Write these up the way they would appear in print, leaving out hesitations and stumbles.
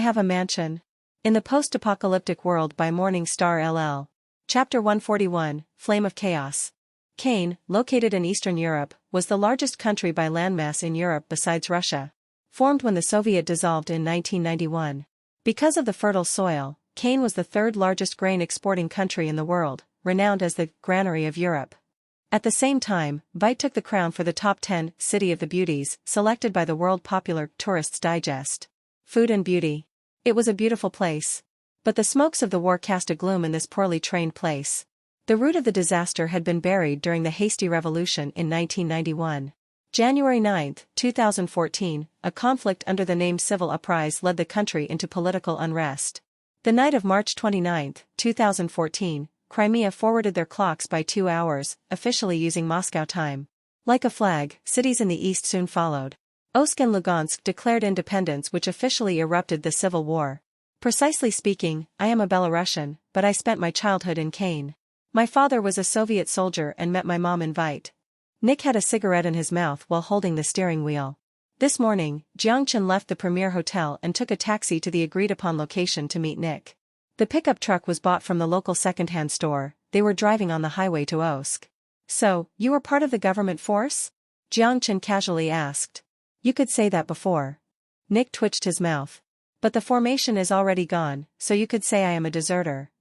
have a mansion. In the post-apocalyptic world by Morning Star LL. Chapter 141, Flame of Chaos. Cain, located in Eastern Europe, was the largest country by landmass in Europe besides Russia. Formed when the Soviet dissolved in 1991. Because of the fertile soil, Cain was the third largest grain exporting country in the world, renowned as the granary of Europe. At the same time, Vite took the crown for the top 10 City of the Beauties, selected by the World Popular Tourists Digest. Food and beauty. It was a beautiful place. But the smokes of the war cast a gloom in this poorly trained place. The root of the disaster had been buried during the hasty revolution in 1991. January 9, 2014, a conflict under the name civil uprising led the country into political unrest. The night of March 29, 2014, Crimea forwarded their clocks by 2 hours, officially using Moscow time. Like a flag, cities in the east soon followed. Omsk and Lugansk declared independence, which officially erupted the civil war. Precisely speaking, I am a Belarusian, but I spent my childhood in Cain. My father was a Soviet soldier and met my mom in Vite. Nick had a cigarette in his mouth while holding the steering wheel. This morning, Jiang Chen left the Premier Hotel and took a taxi to the agreed-upon location to meet Nick. The pickup truck was bought from the local second-hand store. They were driving on the highway to Omsk. So, you were part of the government force? Jiang Chen casually asked. You could say that before. Nick twitched his mouth. But the formation is already gone, so you could say I am a deserter.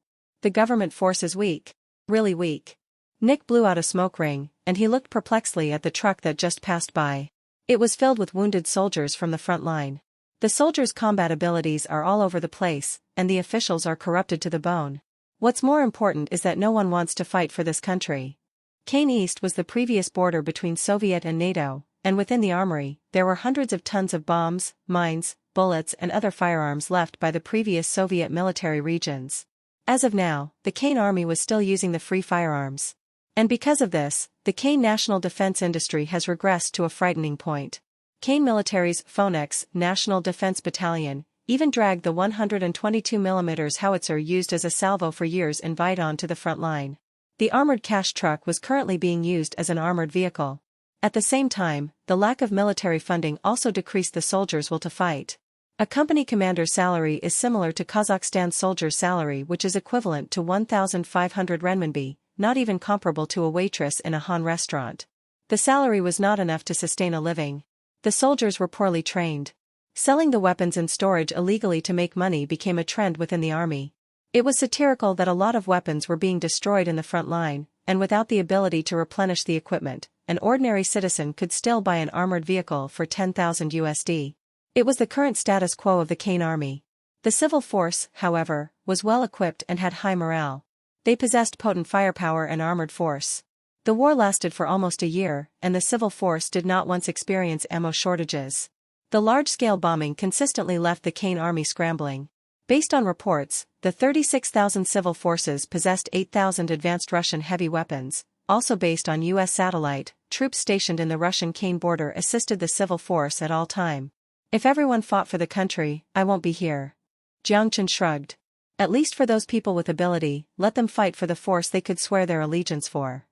The government force is weak. Really weak. Nick blew out a smoke ring, and he looked perplexedly at the truck that just passed by. It was filled with wounded soldiers from the front line. The soldiers' combat abilities are all over the place, and the officials are corrupted to the bone. What's more important is that no one wants to fight for this country. Cain East was the previous border between Soviet and NATO, and within the armory, there were hundreds of tons of bombs, mines, bullets and other firearms left by the previous Soviet military regions. As of now, the Cain army was still using the free firearms. And because of this, the Cain national defense industry has regressed to a frightening point. Cain military's Phoenix National Defense Battalion even dragged the 122mm howitzer used as a salvo for years in Vite onto the front line. The armored cash truck was currently being used as an armored vehicle. At the same time, the lack of military funding also decreased the soldiers' will to fight. A company commander's salary is similar to Kazakhstan's soldier's salary, which is equivalent to 1,500 renminbi, not even comparable to a waitress in a Han restaurant. The salary was not enough to sustain a living. The soldiers were poorly trained. Selling the weapons in storage illegally to make money became a trend within the army. It was satirical that a lot of weapons were being destroyed in the front line, and without the ability to replenish the equipment, an ordinary citizen could still buy an armored vehicle for 10,000 USD. It was the current status quo of the Cain army. The civil force, however, was well equipped and had high morale. They possessed potent firepower and armored force. The war lasted for almost a year, and the civil force did not once experience ammo shortages. The large-scale bombing consistently left the Cain army scrambling. Based on reports, the 36,000 civil forces possessed 8,000 advanced Russian heavy weapons. Also based on U.S. satellite, troops stationed in the Russian Cain border assisted the civil force at all time. If everyone fought for the country, I won't be here. Jiang Chen shrugged. At least for those people with ability, let them fight for the force they could swear their allegiance for.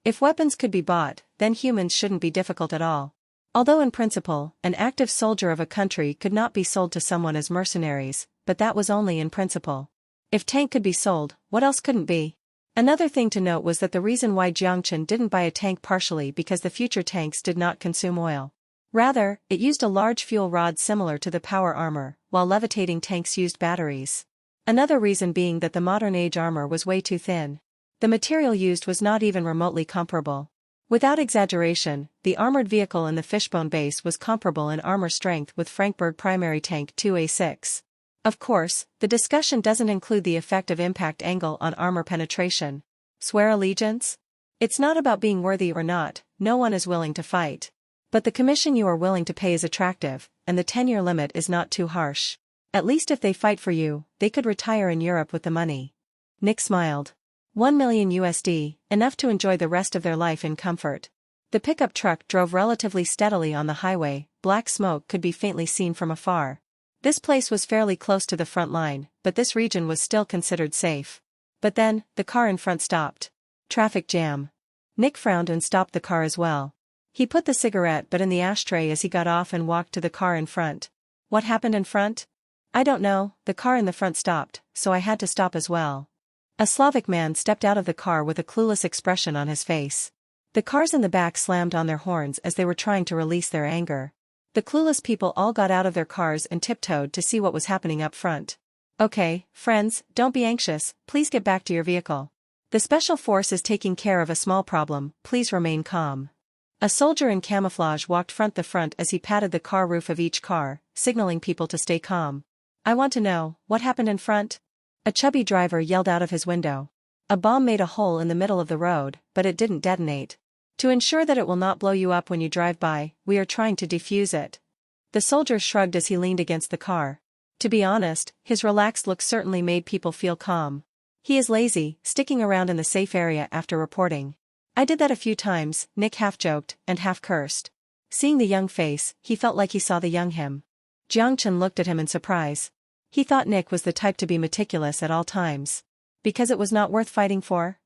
If weapons could be bought, then humans shouldn't be difficult at all. Although in principle, an active soldier of a country could not be sold to someone as mercenaries, but that was only in principle. If tank could be sold, what else couldn't be? Another thing to note was that the reason why Jiang Chen didn't buy a tank partially because the future tanks did not consume oil. Rather, it used a large fuel rod similar to the power armor, while levitating tanks used batteries. Another reason being that the modern age armor was way too thin. The material used was not even remotely comparable. Without exaggeration, the armored vehicle in the Fishbone base was comparable in armor strength with Frankfurt Primary Tank 2A6. Of course, the discussion doesn't include the effect of impact angle on armor penetration. Swear allegiance? It's not about being worthy or not, no one is willing to fight. But the commission you are willing to pay is attractive, and the 10-year limit is not too harsh. At least if they fight for you, they could retire in Europe with the money. Nick smiled. 1 million USD, enough to enjoy the rest of their life in comfort. The pickup truck drove relatively steadily on the highway, black smoke could be faintly seen from afar. This place was fairly close to the front line, but this region was still considered safe. But then, the car in front stopped. Traffic jam. Nick frowned and stopped the car as well. He put the cigarette butt in the ashtray as he got off and walked to the car in front. What happened in front? I don't know, the car in the front stopped, so I had to stop as well. A Slavic man stepped out of the car with a clueless expression on his face. The cars in the back slammed on their horns as they were trying to release their anger. The clueless people all got out of their cars and tiptoed to see what was happening up front. Okay, friends, don't be anxious, please get back to your vehicle. The special force is taking care of a small problem, please remain calm. A soldier in camouflage walked front as he patted the car roof of each car, signaling people to stay calm. I want to know, what happened in front? A chubby driver yelled out of his window. A bomb made a hole in the middle of the road, but it didn't detonate. To ensure that it will not blow you up when you drive by, we are trying to defuse it. The soldier shrugged as he leaned against the car. To be honest, his relaxed look certainly made people feel calm. He is lazy, sticking around in the safe area after reporting. I did that a few times, Nick half joked, and half cursed. Seeing the young face, he felt like he saw the young him. Jiang Chen looked at him in surprise. He thought Nick was the type to be meticulous at all times. Because it was not worth fighting for?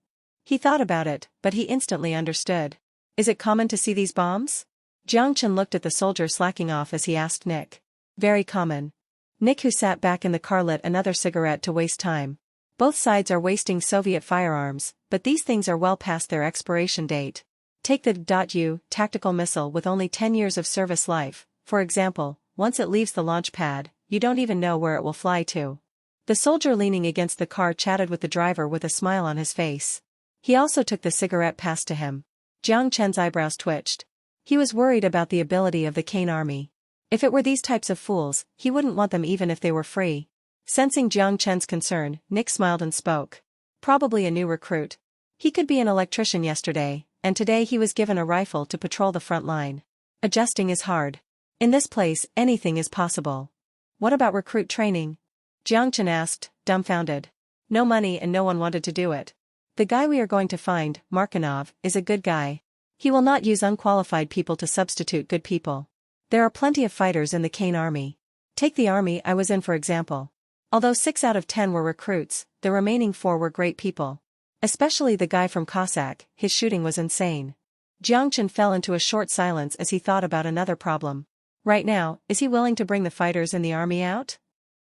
He thought about it, but he instantly understood. Is it common to see these bombs? Jiang Chen looked at the soldier slacking off as he asked Nick. Very common. Nick, who sat back in the car, lit another cigarette to waste time. Both sides are wasting Soviet firearms, but these things are well past their expiration date. Take the U tactical missile with only 10 years of service life, for example. Once it leaves the launch pad, you don't even know where it will fly to. The soldier leaning against the car chatted with the driver with a smile on his face. He also took the cigarette passed to him. Jiang Chen's eyebrows twitched. He was worried about the ability of the Kane army. If it were these types of fools, he wouldn't want them even if they were free. Sensing Jiang Chen's concern, Nick smiled and spoke. Probably a new recruit. He could be an electrician yesterday, and today he was given a rifle to patrol the front line. Adjusting is hard. In this place, anything is possible. What about recruit training? Jiang Chen asked, dumbfounded. No money and no one wanted to do it. The guy we are going to find, Markinov, is a good guy. He will not use unqualified people to substitute good people. There are plenty of fighters in the Kane army. Take the army I was in for example. Although 6 out of 10 were recruits, the remaining 4 were great people. Especially the guy from Cossack, his shooting was insane. Jiang Chen fell into a short silence as he thought about another problem. Right now, is he willing to bring the fighters in the army out?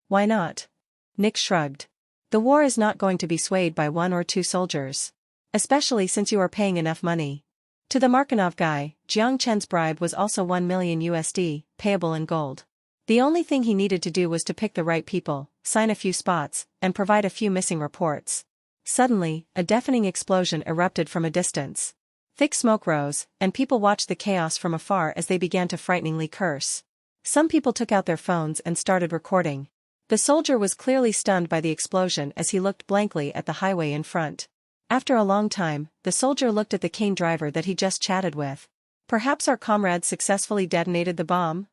Why not? Nick shrugged. The war is not going to be swayed by 1 or 2 soldiers. Especially since you are paying enough money. To the Markinov guy, Jiang Chen's bribe was also 1 million USD, payable in gold. The only thing he needed to do was to pick the right people, sign a few spots, and provide a few missing reports. Suddenly, a deafening explosion erupted from a distance. Thick smoke rose, and people watched the chaos from afar as they began to frighteningly curse. Some people took out their phones and started recording. The soldier was clearly stunned by the explosion as he looked blankly at the highway in front. After a long time, the soldier looked at the Kane driver that he just chatted with. Perhaps our comrades successfully detonated the bomb?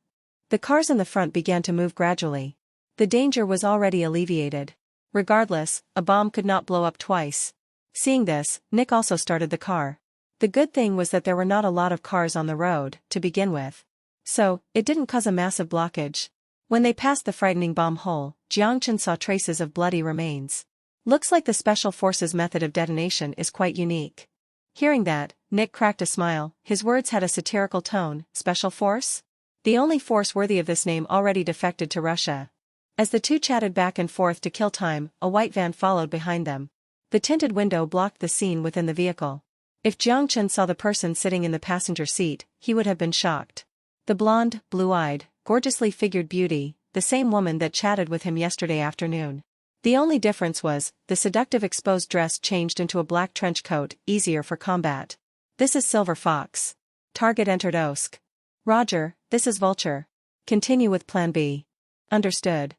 The cars in the front began to move gradually. The danger was already alleviated. Regardless, a bomb could not blow up twice. Seeing this, Nick also started the car. The good thing was that there were not a lot of cars on the road, to begin with. So, it didn't cause a massive blockage. When they passed the frightening bomb hole, Jiang Chen saw traces of bloody remains. Looks like the Special Forces method of detonation is quite unique. Hearing that, Nick cracked a smile. His words had a satirical tone. Special Force? The only force worthy of this name already defected to Russia. As the two chatted back and forth to kill time, a white van followed behind them. The tinted window blocked the scene within the vehicle. If Jiang Chen saw the person sitting in the passenger seat, he would have been shocked. The blonde, blue-eyed, gorgeously figured beauty, the same woman that chatted with him yesterday afternoon. The only difference was, the seductive exposed dress changed into a black trench coat, easier for combat. This is Silver Fox. Target entered Osk. Roger, this is Vulture. Continue with Plan B. Understood.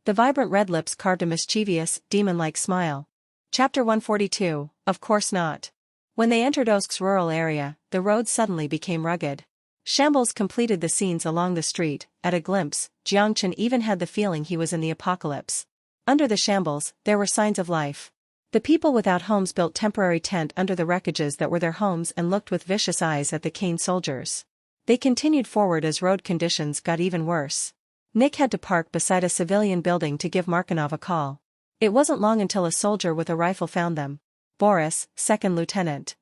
The vibrant red lips carved a mischievous, demon-like smile. Chapter 142, Of course not. When they entered Osk's rural area, the road suddenly became rugged. Shambles completed the scenes along the street. At a glimpse, Jiang Chen even had the feeling he was in the apocalypse. Under the shambles, there were signs of life. The people without homes built temporary tent under the wreckages that were their homes and looked with vicious eyes at the Kane soldiers. They continued forward as road conditions got even worse. Nick had to park beside a civilian building to give Markinov a call. It wasn't long until a soldier with a rifle found them. Boris, second lieutenant.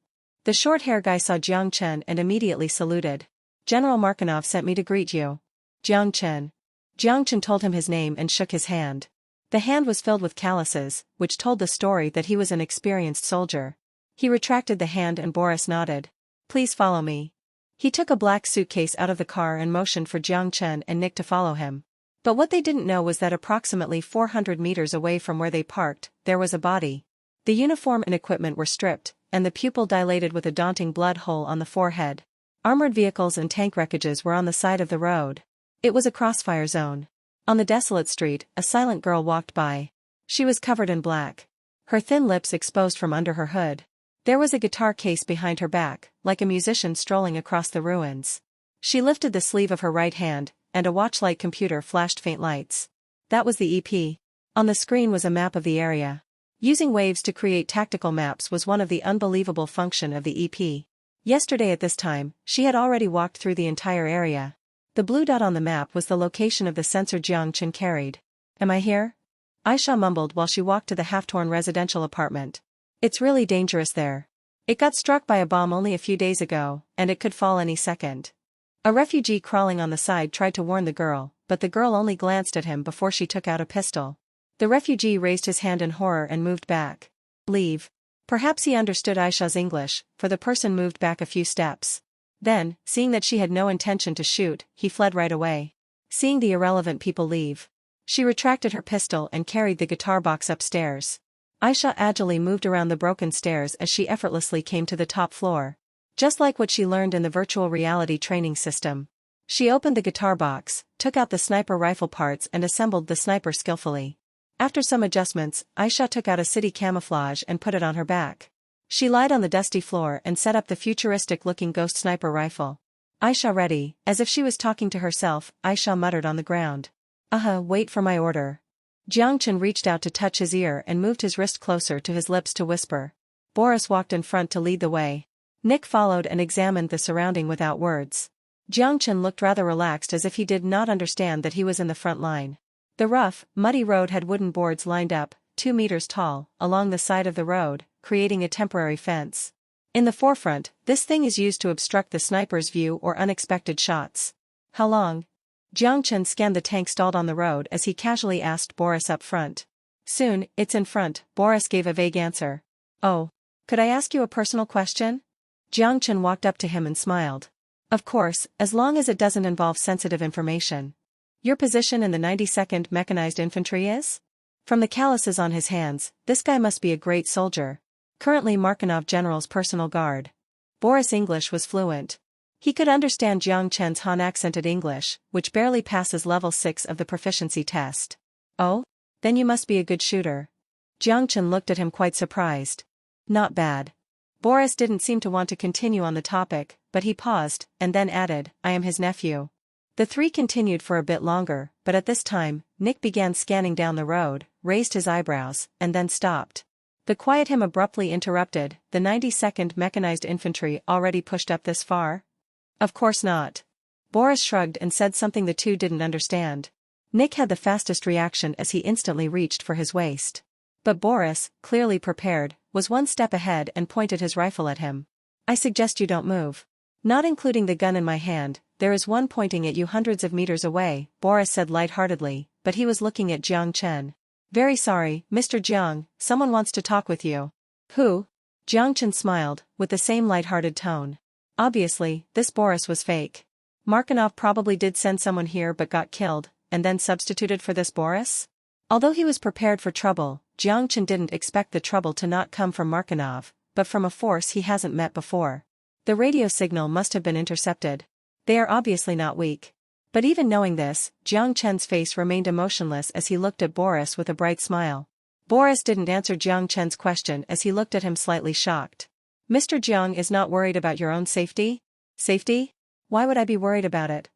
The short-haired guy saw Jiang Chen and immediately saluted. General Markinov sent me to greet you. Jiang Chen. Jiang Chen told him his name and shook his hand. The hand was filled with calluses, which told the story that he was an experienced soldier. He retracted the hand and Boris nodded. Please follow me. He took a black suitcase out of the car and motioned for Jiang Chen and Nick to follow him. But what they didn't know was that approximately 400 meters away from where they parked, there was a body. The uniform and equipment were stripped, and the pupil dilated with a daunting blood hole on the forehead. Armored vehicles and tank wreckages were on the side of the road. It was a crossfire zone. On the desolate street, a silent girl walked by. She was covered in black. Her thin lips exposed from under her hood. There was a guitar case behind her back, like a musician strolling across the ruins. She lifted the sleeve of her right hand, and a watch-like computer flashed faint lights. That was the EP. On the screen was a map of the area. Using waves to create tactical maps was one of the unbelievable function of the EP. Yesterday at this time, she had already walked through the entire area. The blue dot on the map was the location of the sensor Jiang Chen carried. Am I here? Aisha mumbled while she walked to the half-torn residential apartment. It's really dangerous there. It got struck by a bomb only a few days ago, and it could fall any second. A refugee crawling on the side tried to warn the girl, but the girl only glanced at him before she took out a pistol. The refugee raised his hand in horror and moved back. Leave. Perhaps he understood Aisha's English, for the person moved back a few steps. Then, seeing that she had no intention to shoot, he fled right away. Seeing the irrelevant people leave, she retracted her pistol and carried the guitar box upstairs. Aisha agilely moved around the broken stairs as she effortlessly came to the top floor. Just like what she learned in the virtual reality training system. She opened the guitar box, took out the sniper rifle parts and assembled the sniper skillfully. After some adjustments, Aisha took out a city camouflage and put it on her back. She lied on the dusty floor and set up the futuristic-looking ghost sniper rifle. Aisha ready, as if she was talking to herself, Aisha muttered on the ground. Wait for my order. Jiang Chen reached out to touch his ear and moved his wrist closer to his lips to whisper. Boris walked in front to lead the way. Nick followed and examined the surrounding without words. Jiang Chen looked rather relaxed as if he did not understand that he was in the front line. The rough, muddy road had wooden boards lined up, 2 meters tall, along the side of the road, creating a temporary fence. In the forefront, this thing is used to obstruct the sniper's view or unexpected shots. How long? Jiang Chen scanned the tank stalled on the road as he casually asked Boris up front. Soon, it's in front, Boris gave a vague answer. Oh. Could I ask you a personal question? Jiang Chen walked up to him and smiled. Of course, as long as it doesn't involve sensitive information. Your position in the 92nd Mechanized Infantry is? From the calluses on his hands, this guy must be a great soldier. Currently Markinov General's personal guard. Boris' English was fluent. He could understand Jiang Chen's Han-accented English, which barely passes level 6 of the proficiency test. Oh? Then you must be a good shooter. Jiang Chen looked at him quite surprised. Not bad. Boris didn't seem to want to continue on the topic, but he paused, and then added, I am his nephew. The three continued for a bit longer, but at this time, Nick began scanning down the road, raised his eyebrows, and then stopped. The quiet him abruptly interrupted, the 92nd Mechanized Infantry already pushed up this far? Of course not. Boris shrugged and said something the two didn't understand. Nick had the fastest reaction as he instantly reached for his waist. But Boris, clearly prepared, was one step ahead and pointed his rifle at him. I suggest you don't move. Not including the gun in my hand, there is one pointing at you hundreds of meters away, Boris said lightheartedly, but he was looking at Jiang Chen. Very sorry, Mr. Jiang, someone wants to talk with you. Who? Jiang Chen smiled, with the same lighthearted tone. Obviously, this Boris was fake. Markinov probably did send someone here but got killed, and then substituted for this Boris? Although he was prepared for trouble, Jiang Chen didn't expect the trouble to not come from Markinov, but from a force he hasn't met before. The radio signal must have been intercepted. They are obviously not weak. But even knowing this, Jiang Chen's face remained emotionless as he looked at Boris with a bright smile. Boris didn't answer Jiang Chen's question as he looked at him slightly shocked. Mr. Jiang is not worried about your own safety? Safety? Why would I be worried about it?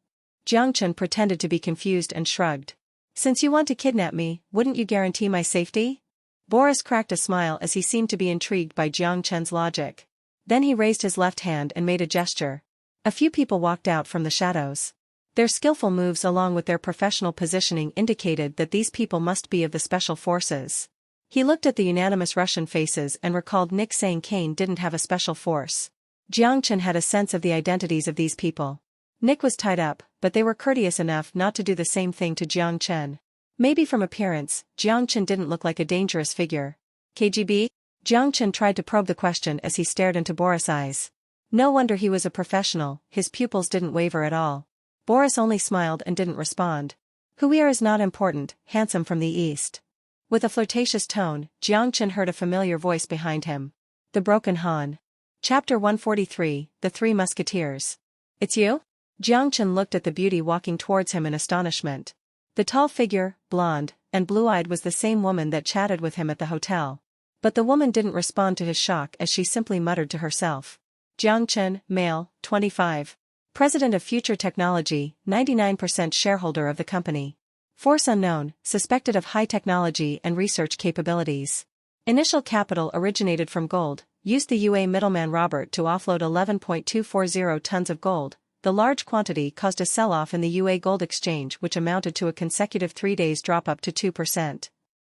Jiang Chen pretended to be confused and shrugged. Since you want to kidnap me, wouldn't you guarantee my safety? Boris cracked a smile as he seemed to be intrigued by Jiang Chen's logic. Then he raised his left hand and made a gesture. A few people walked out from the shadows. Their skillful moves along with their professional positioning indicated that these people must be of the special forces. He looked at the unanimous Russian faces and recalled Nick saying Kane didn't have a special force. Jiang Chen had a sense of the identities of these people. Nick was tied up, but they were courteous enough not to do the same thing to Jiang Chen. Maybe from appearance, Jiang Chen didn't look like a dangerous figure. KGB? Jiang Chen tried to probe the question as he stared into Boris' eyes. No wonder he was a professional, his pupils didn't waver at all. Boris only smiled and didn't respond. Who we are is not important, handsome from the east. With a flirtatious tone, Jiang Chen heard a familiar voice behind him. The Broken Han. Chapter 143, The Three Musketeers. It's you? Jiang Chen looked at the beauty walking towards him in astonishment. The tall figure, blonde, and blue-eyed was the same woman that chatted with him at the hotel. But the woman didn't respond to his shock as she simply muttered to herself. Jiang Chen, male, 25. President of Future Technology, 99% shareholder of the company. Force unknown, suspected of high technology and research capabilities. Initial capital originated from gold, used the UA middleman Robert to offload 11.240 tons of gold. The large quantity caused a sell-off in the UA gold exchange which amounted to a consecutive 3 days drop up to 2%.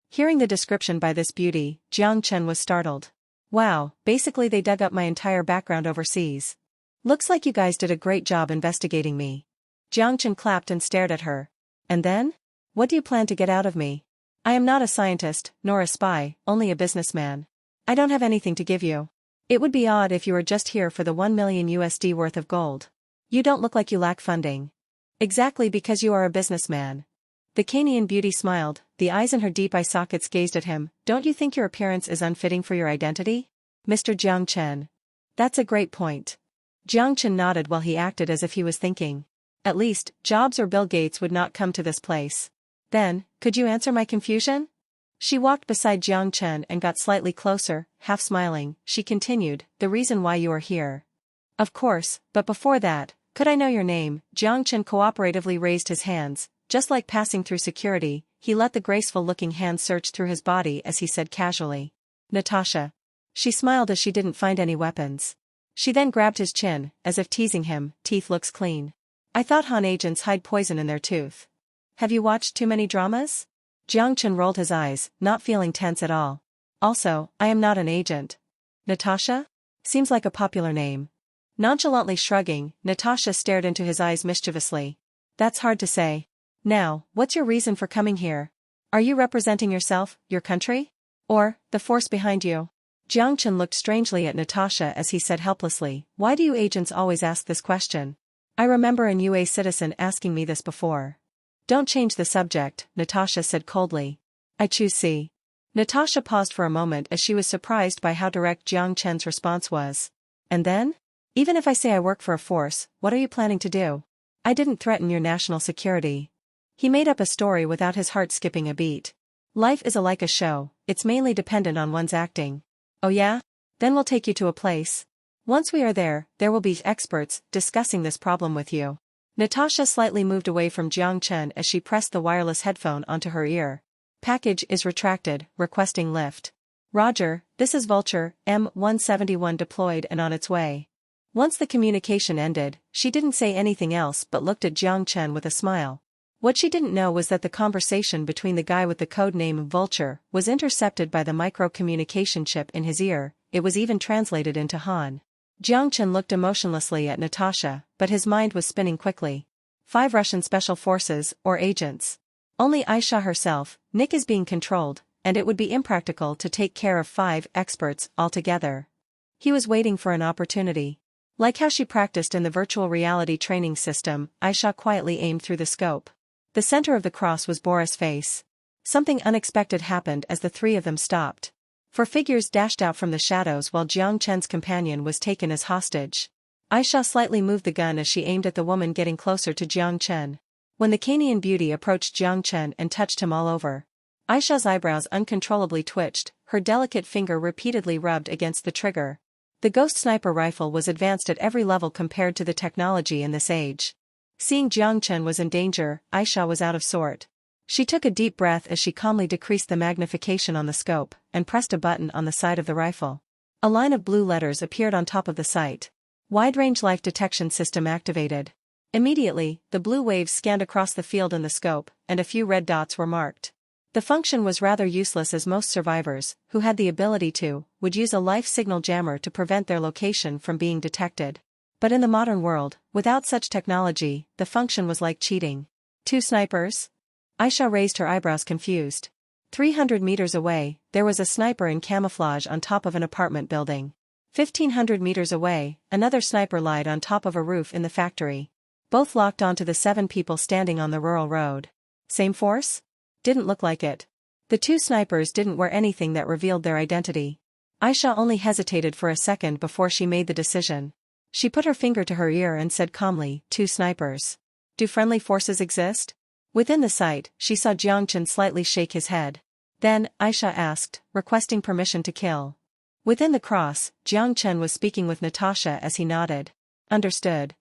Hearing the description by this beauty, Jiang Chen was startled. Wow, basically they dug up my entire background overseas. Looks like you guys did a great job investigating me. Jiang Chen clapped and stared at her. And then? What do you plan to get out of me? I am not a scientist, nor a spy, only a businessman. I don't have anything to give you. It would be odd if you were just here for the 1 million USD worth of gold. You don't look like you lack funding. Exactly because you are a businessman. The Canaan beauty smiled, the eyes in her deep eye sockets gazed at him. Don't you think your appearance is unfitting for your identity? Mr. Jiang Chen. That's a great point. Jiang Chen nodded while he acted as if he was thinking. At least, Jobs or Bill Gates would not come to this place. Then, could you answer my confusion? She walked beside Jiang Chen and got slightly closer, half smiling. She continued, the reason why you are here. Of course, but before that, could I know your name? Jiang Chen cooperatively raised his hands. Just like passing through security, he let the graceful-looking hand search through his body as he said casually. Natasha. She smiled as she didn't find any weapons. She then grabbed his chin, as if teasing him, teeth looks clean. I thought Han agents hide poison in their tooth. Have you watched too many dramas? Jiang Chen rolled his eyes, not feeling tense at all. Also, I am not an agent. Natasha? Seems like a popular name. Nonchalantly shrugging, Natasha stared into his eyes mischievously. That's hard to say. Now, what's your reason for coming here? Are you representing yourself, your country? Or, the force behind you? Jiang Chen looked strangely at Natasha as he said helplessly, why do you agents always ask this question? I remember an UA citizen asking me this before. Don't change the subject, Natasha said coldly. I choose C. Natasha paused for a moment as she was surprised by how direct Jiang Chen's response was. And then? Even if I say I work for a force, what are you planning to do? I didn't threaten your national security. He made up a story without his heart skipping a beat. Life is like a show, it's mainly dependent on one's acting. Oh yeah? Then we'll take you to a place. Once we are there, there will be experts discussing this problem with you. Natasha slightly moved away from Jiang Chen as she pressed the wireless headphone onto her ear. Package is retracted, requesting lift. Roger, this is Vulture, M171 deployed and on its way. Once the communication ended, she didn't say anything else but looked at Jiang Chen with a smile. What she didn't know was that the conversation between the guy with the code name Vulture was intercepted by the micro-communication chip in his ear. It was even translated into Han. Jiang Chen looked emotionlessly at Natasha, but his mind was spinning quickly. 5 Russian special forces, or agents. Only Aisha herself, Nick is being controlled, and it would be impractical to take care of 5 experts altogether. He was waiting for an opportunity. Like how she practiced in the virtual reality training system, Aisha quietly aimed through the scope. The center of the cross was Boris' face. Something unexpected happened as the 3 of them stopped. 4 figures dashed out from the shadows while Jiang Chen's companion was taken as hostage. Aisha slightly moved the gun as she aimed at the woman getting closer to Jiang Chen. When the Canaan beauty approached Jiang Chen and touched him all over, Aisha's eyebrows uncontrollably twitched, her delicate finger repeatedly rubbed against the trigger. The Ghost Sniper rifle was advanced at every level compared to the technology in this age. Seeing Jiang Chen was in danger, Aisha was out of sort. She took a deep breath as she calmly decreased the magnification on the scope, and pressed a button on the side of the rifle. A line of blue letters appeared on top of the sight. Wide-range life detection system activated. Immediately, the blue waves scanned across the field in the scope, and a few red dots were marked. The function was rather useless as most survivors, who had the ability to, would use a life signal jammer to prevent their location from being detected. But in the modern world, without such technology, the function was like cheating. 2 snipers? Aisha raised her eyebrows confused. 300 meters away, there was a sniper in camouflage on top of an apartment building. 1,500 meters away, another sniper lied on top of a roof in the factory. Both locked onto the 7 people standing on the rural road. Same force? Didn't look like it. The 2 snipers didn't wear anything that revealed their identity. Aisha only hesitated for a second before she made the decision. She put her finger to her ear and said calmly, 2 snipers. Do friendly forces exist? Within the sight, she saw Jiang Chen slightly shake his head. Then, Aisha asked, requesting permission to kill. Within the cross, Jiang Chen was speaking with Natasha as he nodded. Understood.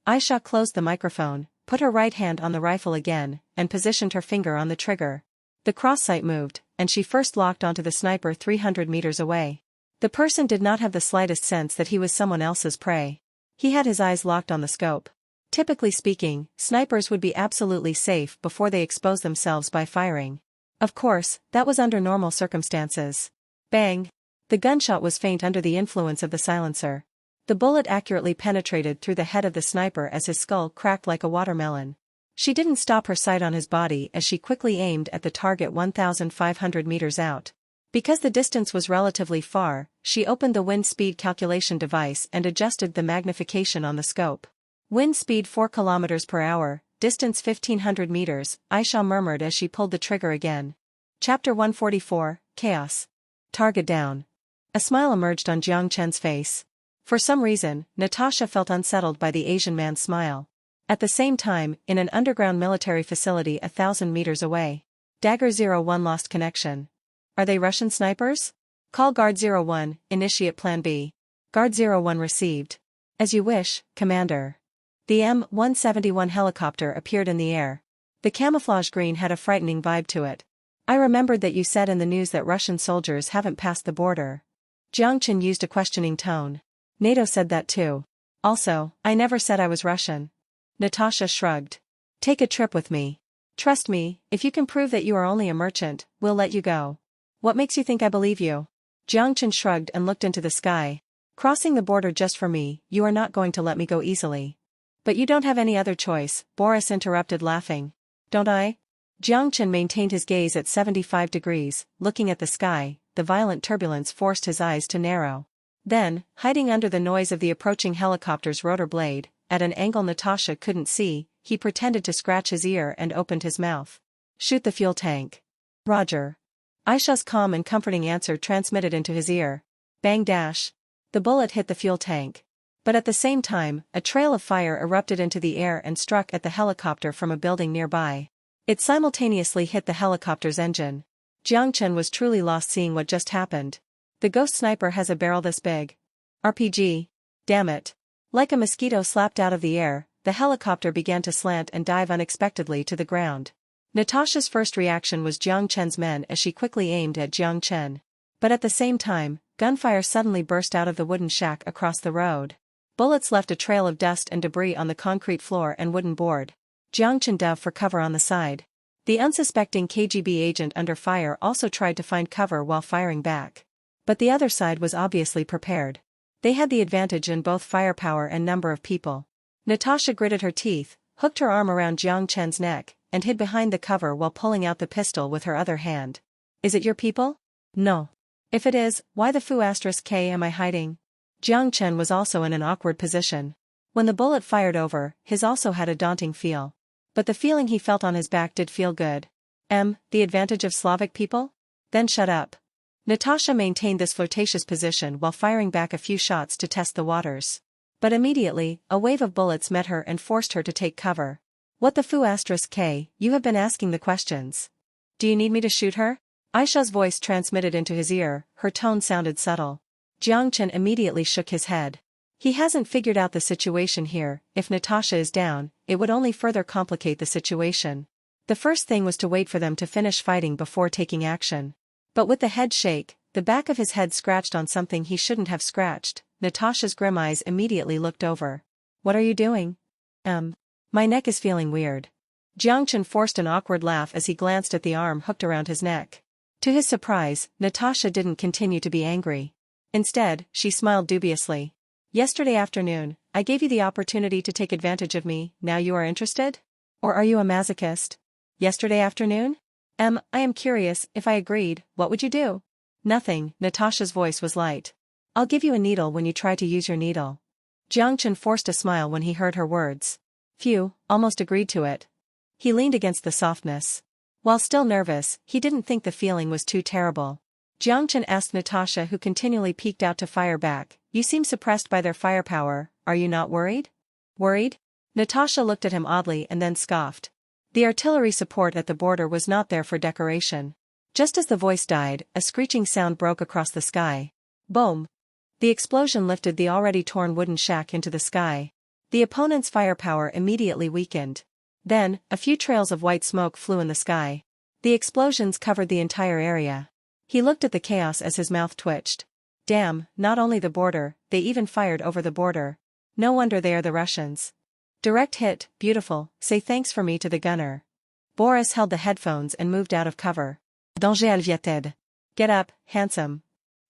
Aisha closed the microphone, put her right hand on the rifle again, and positioned her finger on the trigger. The cross sight moved, and she first locked onto the sniper 300 meters away. The person did not have the slightest sense that he was someone else's prey. He had his eyes locked on the scope. Typically speaking, snipers would be absolutely safe before they expose themselves by firing. Of course, that was under normal circumstances. Bang! The gunshot was faint under the influence of the silencer. The bullet accurately penetrated through the head of the sniper as his skull cracked like a watermelon. She didn't stop her sight on his body as she quickly aimed at the target 1,500 meters out. Because the distance was relatively far, she opened the wind speed calculation device and adjusted the magnification on the scope. Wind speed 4 km per hour, distance 1,500 meters, Aisha murmured as she pulled the trigger again. Chapter 144, Chaos. Target down. A smile emerged on Jiang Chen's face. For some reason, Natasha felt unsettled by the Asian man's smile. At the same time, in an underground military facility 1,000 meters away. Dagger 01 lost connection. Are they Russian snipers? Call Guard 01, initiate Plan B. Guard 01 received. As you wish, Commander. The M-171 helicopter appeared in the air. The camouflage green had a frightening vibe to it. I remembered that you said in the news that Russian soldiers haven't passed the border. Jiang Chen used a questioning tone. NATO said that too. Also, I never said I was Russian. Natasha shrugged. Take a trip with me. Trust me, if you can prove that you are only a merchant, we'll let you go. What makes you think I believe you? Jiang Chen shrugged and looked into the sky. Crossing the border just for me, you are not going to let me go easily. But you don't have any other choice, Boris interrupted laughing. Don't I? Jiang Chen maintained his gaze at 75 degrees, looking at the sky. The violent turbulence forced his eyes to narrow. Then, hiding under the noise of the approaching helicopter's rotor blade, at an angle Natasha couldn't see, he pretended to scratch his ear and opened his mouth. Shoot the fuel tank. Roger. Aisha's calm and comforting answer transmitted into his ear. Bang dash. The bullet hit the fuel tank. But at the same time, a trail of fire erupted into the air and struck at the helicopter from a building nearby. It simultaneously hit the helicopter's engine. Jiang Chen was truly lost seeing what just happened. The ghost sniper has a barrel this big. RPG. Damn it. Like a mosquito slapped out of the air, the helicopter began to slant and dive unexpectedly to the ground. Natasha's first reaction was Jiang Chen's men as she quickly aimed at Jiang Chen. But at the same time, gunfire suddenly burst out of the wooden shack across the road. Bullets left a trail of dust and debris on the concrete floor and wooden board. Jiang Chen dove for cover on the side. The unsuspecting KGB agent under fire also tried to find cover while firing back. But the other side was obviously prepared. They had the advantage in both firepower and number of people. Natasha gritted her teeth, hooked her arm around Jiang Chen's neck, and hid behind the cover while pulling out the pistol with her other hand. Is it your people? No. If it is, why the *K am I hiding? Jiang Chen was also in an awkward position. When the bullet fired over, his also had a daunting feel. But the feeling he felt on his back did feel good. The advantage of Slavic people? Then shut up. Natasha maintained this flirtatious position while firing back a few shots to test the waters. But immediately, a wave of bullets met her and forced her to take cover. What the *K, you have been asking the questions. Do you need me to shoot her? Aisha's voice transmitted into his ear, her tone sounded subtle. Jiang Chen immediately shook his head. He hasn't figured out the situation here. If Natasha is down, it would only further complicate the situation. The first thing was to wait for them to finish fighting before taking action. But with the head shake, the back of his head scratched on something he shouldn't have scratched, Natasha's grim eyes immediately looked over. What are you doing? My neck is feeling weird. Jiang Chen forced an awkward laugh as he glanced at the arm hooked around his neck. To his surprise, Natasha didn't continue to be angry. Instead, she smiled dubiously. Yesterday afternoon, I gave you the opportunity to take advantage of me, now you are interested? Or are you a masochist? Yesterday afternoon? I am curious, if I agreed, what would you do? Nothing, Natasha's voice was light. I'll give you a needle when you try to use your needle. Jiang Chen forced a smile when he heard her words. Phew, almost agreed to it. He leaned against the softness. While still nervous, he didn't think the feeling was too terrible. Jiang Chen asked Natasha, who continually peeked out to fire back, you seem suppressed by their firepower, are you not worried? Worried? Natasha looked at him oddly and then scoffed. The artillery support at the border was not there for decoration. Just as the voice died, a screeching sound broke across the sky. Boom! The explosion lifted the already torn wooden shack into the sky. The opponent's firepower immediately weakened. Then, a few trails of white smoke flew in the sky. The explosions covered the entire area. He looked at the chaos as his mouth twitched. Damn, not only the border, they even fired over the border. No wonder they are the Russians. Direct hit, beautiful, say thanks for me to the gunner. Boris held the headphones and moved out of cover. Danger aviated. Get up, handsome.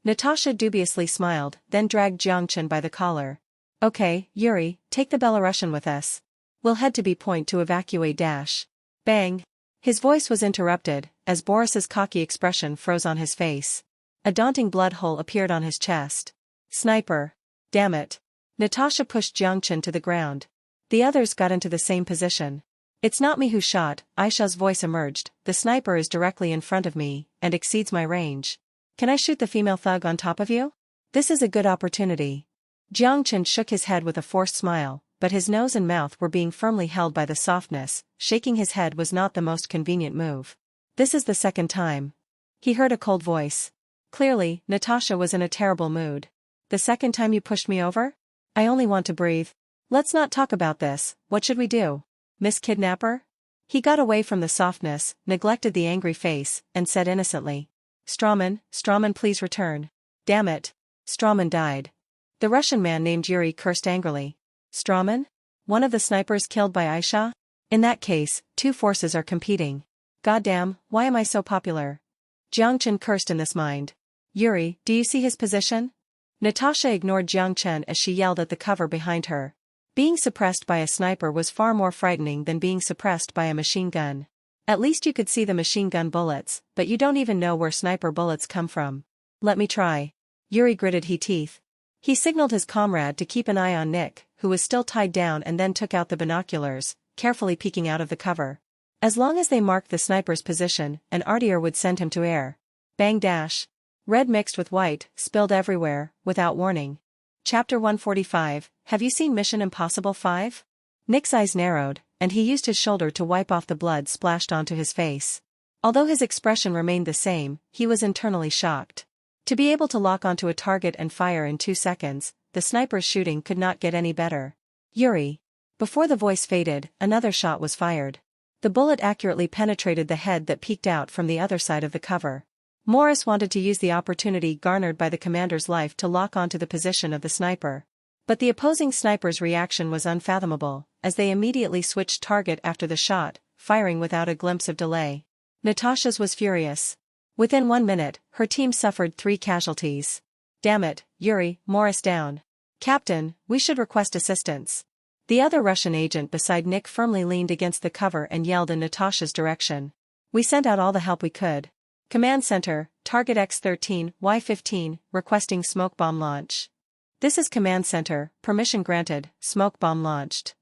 Natasha dubiously smiled, then dragged Jiang Chen by the collar. Okay, Yuri, take the Belarusian with us. We'll head to B point to evacuate dash. Bang. His voice was interrupted, as Boris's cocky expression froze on his face. A daunting blood hole appeared on his chest. Sniper. Damn it. Natasha pushed Jiang Chen to the ground. The others got into the same position. It's not me who shot, Aisha's voice emerged, the sniper is directly in front of me, and exceeds my range. Can I shoot the female thug on top of you? This is a good opportunity. Jiang Chen shook his head with a forced smile, but his nose and mouth were being firmly held by the softness, shaking his head was not the most convenient move. This is the second time. He heard a cold voice. Clearly, Natasha was in a terrible mood. The second time you pushed me over? I only want to breathe. Let's not talk about this, what should we do? Miss Kidnapper? He got away from the softness, neglected the angry face, and said innocently. Strawman please return. Damn it. Strawman died. The Russian man named Yuri cursed angrily. Strawman? One of the snipers killed by Aisha? In that case, two forces are competing. Goddamn, why am I so popular? Jiang Chen cursed in this mind. Yuri, do you see his position? Natasha ignored Jiang Chen as she yelled at the cover behind her. Being suppressed by a sniper was far more frightening than being suppressed by a machine gun. At least you could see the machine gun bullets, but you don't even know where sniper bullets come from. Let me try. Yuri gritted his teeth. He signaled his comrade to keep an eye on Nick, who was still tied down, and then took out the binoculars, carefully peeking out of the cover. As long as they marked the sniper's position, an artillery would send him to air. Bang dash. Red mixed with white, spilled everywhere, without warning. Chapter 145, Have you seen Mission Impossible 5? Nick's eyes narrowed, and he used his shoulder to wipe off the blood splashed onto his face. Although his expression remained the same, he was internally shocked. To be able to lock onto a target and fire in 2 seconds, the sniper's shooting could not get any better. Yuri. Before the voice faded, another shot was fired. The bullet accurately penetrated the head that peeked out from the other side of the cover. Morris wanted to use the opportunity garnered by the commander's life to lock onto the position of the sniper. But the opposing sniper's reaction was unfathomable, as they immediately switched target after the shot, firing without a glimpse of delay. Natasha's was furious. Within 1 minute, her team suffered 3 casualties. Damn it, Yuri, Morris down. Captain, we should request assistance. The other Russian agent beside Nick firmly leaned against the cover and yelled in Natasha's direction. We sent out all the help we could. Command Center, target X13, Y15, requesting smoke bomb launch. This is Command Center, permission granted, smoke bomb launched.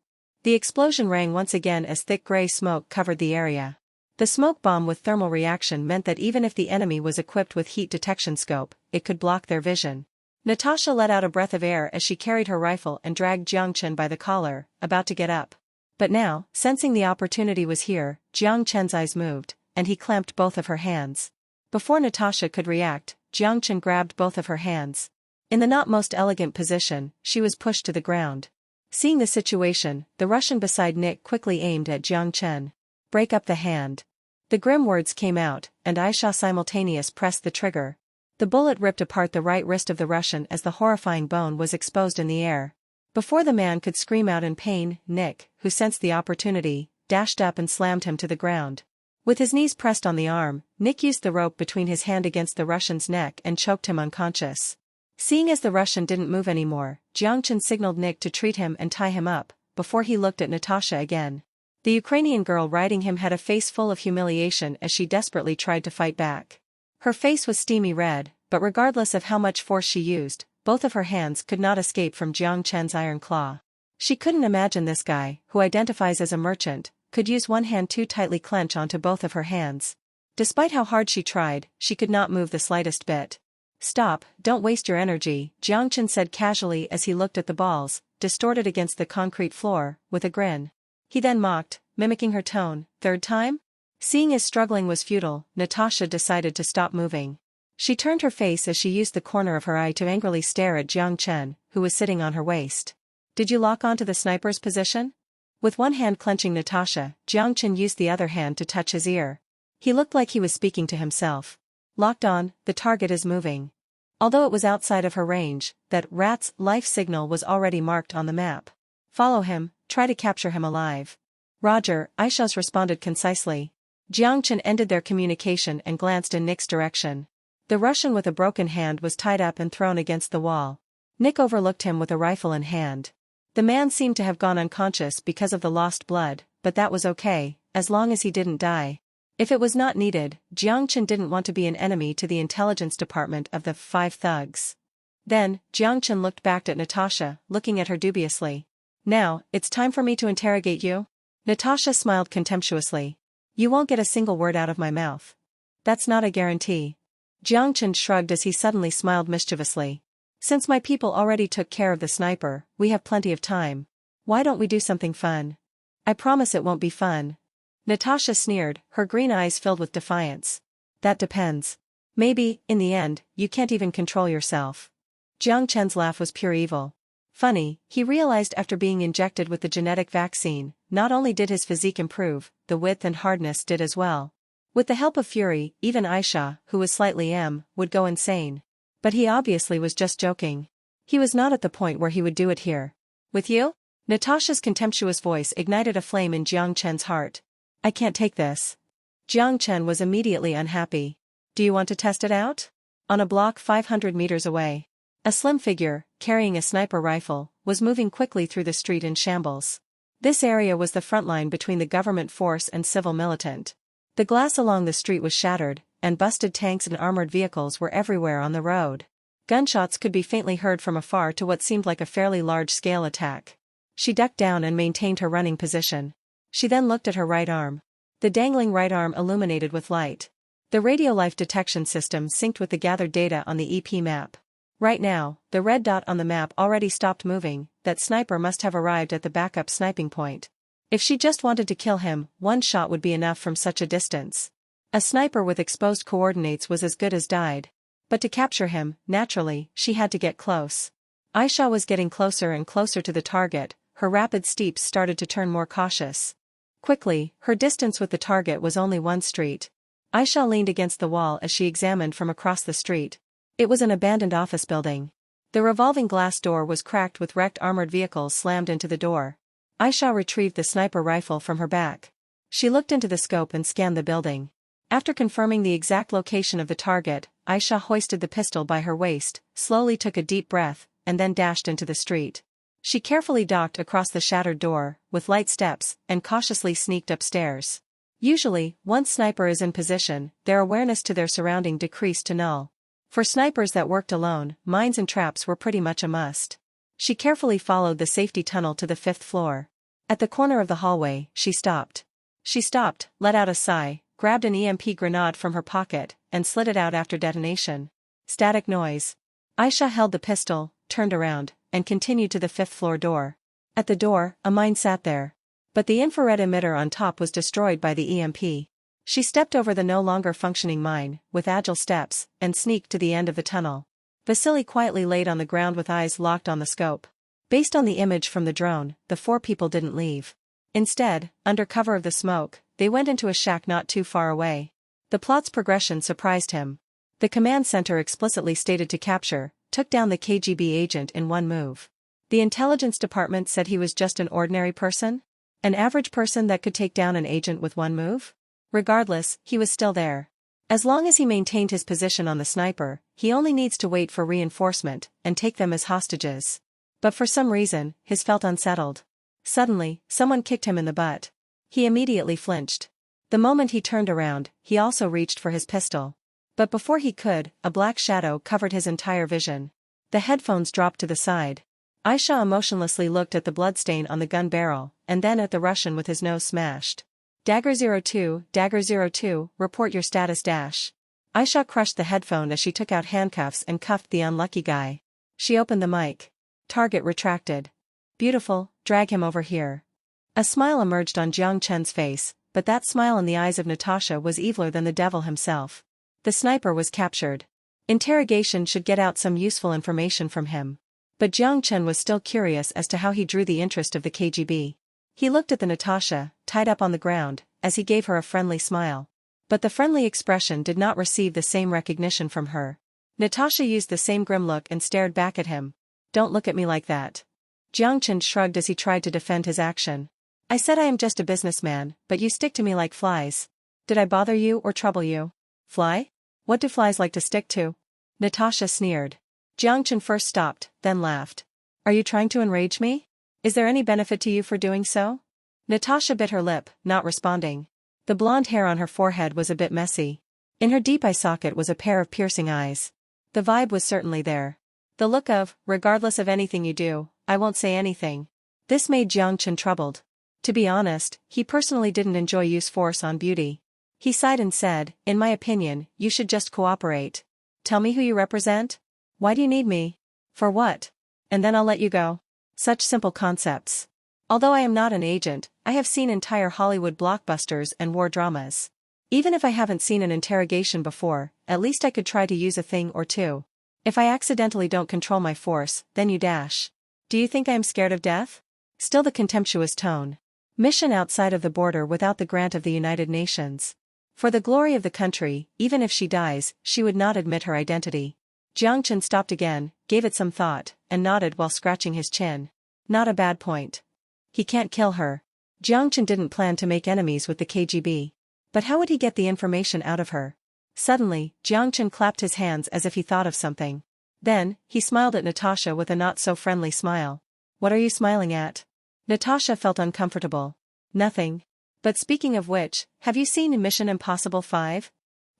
The explosion rang once again as thick gray smoke covered the area. The smoke bomb with thermal reaction meant that even if the enemy was equipped with heat detection scope, it could block their vision. Natasha let out a breath of air as she carried her rifle and dragged Jiang Chen by the collar, about to get up. But now, sensing the opportunity was here, Jiang Chen's eyes moved, and he clamped both of her hands. Before Natasha could react, Jiang Chen grabbed both of her hands. In the not most elegant position, she was pushed to the ground. Seeing the situation, the Russian beside Nick quickly aimed at Jiang Chen. Break up the hand. The grim words came out, and Aisha simultaneously pressed the trigger. The bullet ripped apart the right wrist of the Russian as the horrifying bone was exposed in the air. Before the man could scream out in pain, Nick, who sensed the opportunity, dashed up and slammed him to the ground. With his knees pressed on the arm, Nick used the rope between his hand against the Russian's neck and choked him unconscious. Seeing as the Russian didn't move anymore, Jiang Chen signaled Nick to treat him and tie him up, before he looked at Natasha again. The Ukrainian girl riding him had a face full of humiliation as she desperately tried to fight back. Her face was steamy red, but regardless of how much force she used, both of her hands could not escape from Jiang Chen's iron claw. She couldn't imagine this guy, who identifies as a merchant, could use one hand too tightly clench onto both of her hands. Despite how hard she tried, she could not move the slightest bit. "Stop, don't waste your energy," Jiang Chen said casually as he looked at the balls, distorted against the concrete floor, with a grin. He then mocked, mimicking her tone, "Third time?" Seeing as struggling was futile, Natasha decided to stop moving. She turned her face as she used the corner of her eye to angrily stare at Jiang Chen, who was sitting on her waist. "Did you lock onto the sniper's position?" With one hand clenching Natasha, Jiang Chen used the other hand to touch his ear. He looked like he was speaking to himself. "Locked on, the target is moving." Although it was outside of her range, that rat's life signal was already marked on the map. "Follow him, try to capture him alive." "Roger," Aisha's responded concisely. Jiang Chen ended their communication and glanced in Nick's direction. The Russian with a broken hand was tied up and thrown against the wall. Nick overlooked him with a rifle in hand. The man seemed to have gone unconscious because of the lost blood, but that was okay, as long as he didn't die. If it was not needed, Jiang Chen didn't want to be an enemy to the intelligence department of the 5 thugs. Then, Jiang Chen looked back at Natasha, looking at her dubiously. "Now, it's time for me to interrogate you?" Natasha smiled contemptuously. "You won't get a single word out of my mouth." "That's not a guarantee." Jiang Chen shrugged as he suddenly smiled mischievously. "Since my people already took care of the sniper, we have plenty of time. Why don't we do something fun?" "I promise it won't be fun." Natasha sneered, her green eyes filled with defiance. "That depends. Maybe, in the end, you can't even control yourself." Jiang Chen's laugh was pure evil. Funny, he realized after being injected with the genetic vaccine, not only did his physique improve, the width and hardness did as well. With the help of Fury, even Aisha, who was slightly would go insane. But he obviously was just joking. He was not at the point where he would do it here. "With you?" Natasha's contemptuous voice ignited a flame in Jiang Chen's heart. "I can't take this." Jiang Chen was immediately unhappy. "Do you want to test it out?" On a block 500 meters away, a slim figure, carrying a sniper rifle, was moving quickly through the street in shambles. This area was the front line between the government force and civil militant. The glass along the street was shattered, and busted tanks and armored vehicles were everywhere on the road. Gunshots could be faintly heard from afar to what seemed like a fairly large-scale attack. She ducked down and maintained her running position. She then looked at her right arm. The dangling right arm illuminated with light. The radio life detection system synced with the gathered data on the EP map. Right now, the red dot on the map already stopped moving. That sniper must have arrived at the backup sniping point. If she just wanted to kill him, one shot would be enough from such a distance. A sniper with exposed coordinates was as good as died. But to capture him, naturally, she had to get close. Aisha was getting closer and closer to the target. Her rapid steps started to turn more cautious. Quickly, her distance with the target was only one street. Aisha leaned against the wall as she examined from across the street. It was an abandoned office building. The revolving glass door was cracked with wrecked armored vehicles slammed into the door. Aisha retrieved the sniper rifle from her back. She looked into the scope and scanned the building. After confirming the exact location of the target, Aisha hoisted the pistol by her waist, slowly took a deep breath, and then dashed into the street. She carefully docked across the shattered door, with light steps, and cautiously sneaked upstairs. Usually, once sniper is in position, their awareness to their surrounding decreased to null. For snipers that worked alone, mines and traps were pretty much a must. She carefully followed the safety tunnel to the 5th floor. At the corner of the hallway, she stopped. Let out a sigh, grabbed an EMP grenade from her pocket, and slid it out after detonation. Static noise. Aisha held the pistol, turned around, and continued to the 5th floor door. At the door, a mine sat there. But the infrared emitter on top was destroyed by the EMP. She stepped over the no longer functioning mine, with agile steps, and sneaked to the end of the tunnel. Vasily quietly laid on the ground with eyes locked on the scope. Based on the image from the drone, the 4 people didn't leave. Instead, under cover of the smoke, they went into a shack not too far away. The plot's progression surprised him. The command center explicitly stated to capture, took down the KGB agent in one move. The intelligence department said he was just an ordinary person? An average person that could take down an agent with one move? Regardless, he was still there. As long as he maintained his position on the sniper, he only needs to wait for reinforcement and take them as hostages. But for some reason, his felt unsettled. Suddenly, someone kicked him in the butt. He immediately flinched. The moment he turned around, he also reached for his pistol. But before he could, a black shadow covered his entire vision. The headphones dropped to the side. Aisha emotionlessly looked at the bloodstain on the gun barrel, and then at the Russian with his nose smashed. Dagger 02, report your status dash. Aisha crushed the headphone as she took out handcuffs and cuffed the unlucky guy. She opened the mic. Target retracted. Beautiful, drag him over here. A smile emerged on Jiang Chen's face, but that smile in the eyes of Natasha was eviler than the devil himself. The sniper was captured. Interrogation should get out some useful information from him. But Jiang Chen was still curious as to how he drew the interest of the KGB. He looked at the Natasha, tied up on the ground, as he gave her a friendly smile. But the friendly expression did not receive the same recognition from her. Natasha used the same grim look and stared back at him. Don't look at me like that. Jiang Chen shrugged as he tried to defend his action. I said I am just a businessman, but you stick to me like flies. Did I bother you or trouble you? Fly? What do flies like to stick to? Natasha sneered. Jiang Chen first stopped, then laughed. Are you trying to enrage me? Is there any benefit to you for doing so? Natasha bit her lip, not responding. The blonde hair on her forehead was a bit messy. In her deep eye socket was a pair of piercing eyes. The vibe was certainly there. The look of, regardless of anything you do, I won't say anything. This made Jiang Chen troubled. To be honest, he personally didn't enjoy use force on beauty. He sighed and said, in my opinion, you should just cooperate. Tell me who you represent? Why do you need me? For what? And then I'll let you go. Such simple concepts. Although I am not an agent, I have seen entire Hollywood blockbusters and war dramas. Even if I haven't seen an interrogation before, at least I could try to use a thing or two. If I accidentally don't control my force, then you dash. Do you think I am scared of death? Still the contemptuous tone. Mission outside of the border without the grant of the United Nations. For the glory of the country, even if she dies, she would not admit her identity. Jiang Chen stopped again, gave it some thought, and nodded while scratching his chin. Not a bad point. He can't kill her. Jiang Chen didn't plan to make enemies with the KGB. But how would he get the information out of her? Suddenly, Jiang Chen clapped his hands as if he thought of something. Then, he smiled at Natasha with a not-so-friendly smile. What are you smiling at? Natasha felt uncomfortable. Nothing. But speaking of which, have you seen Mission Impossible 5?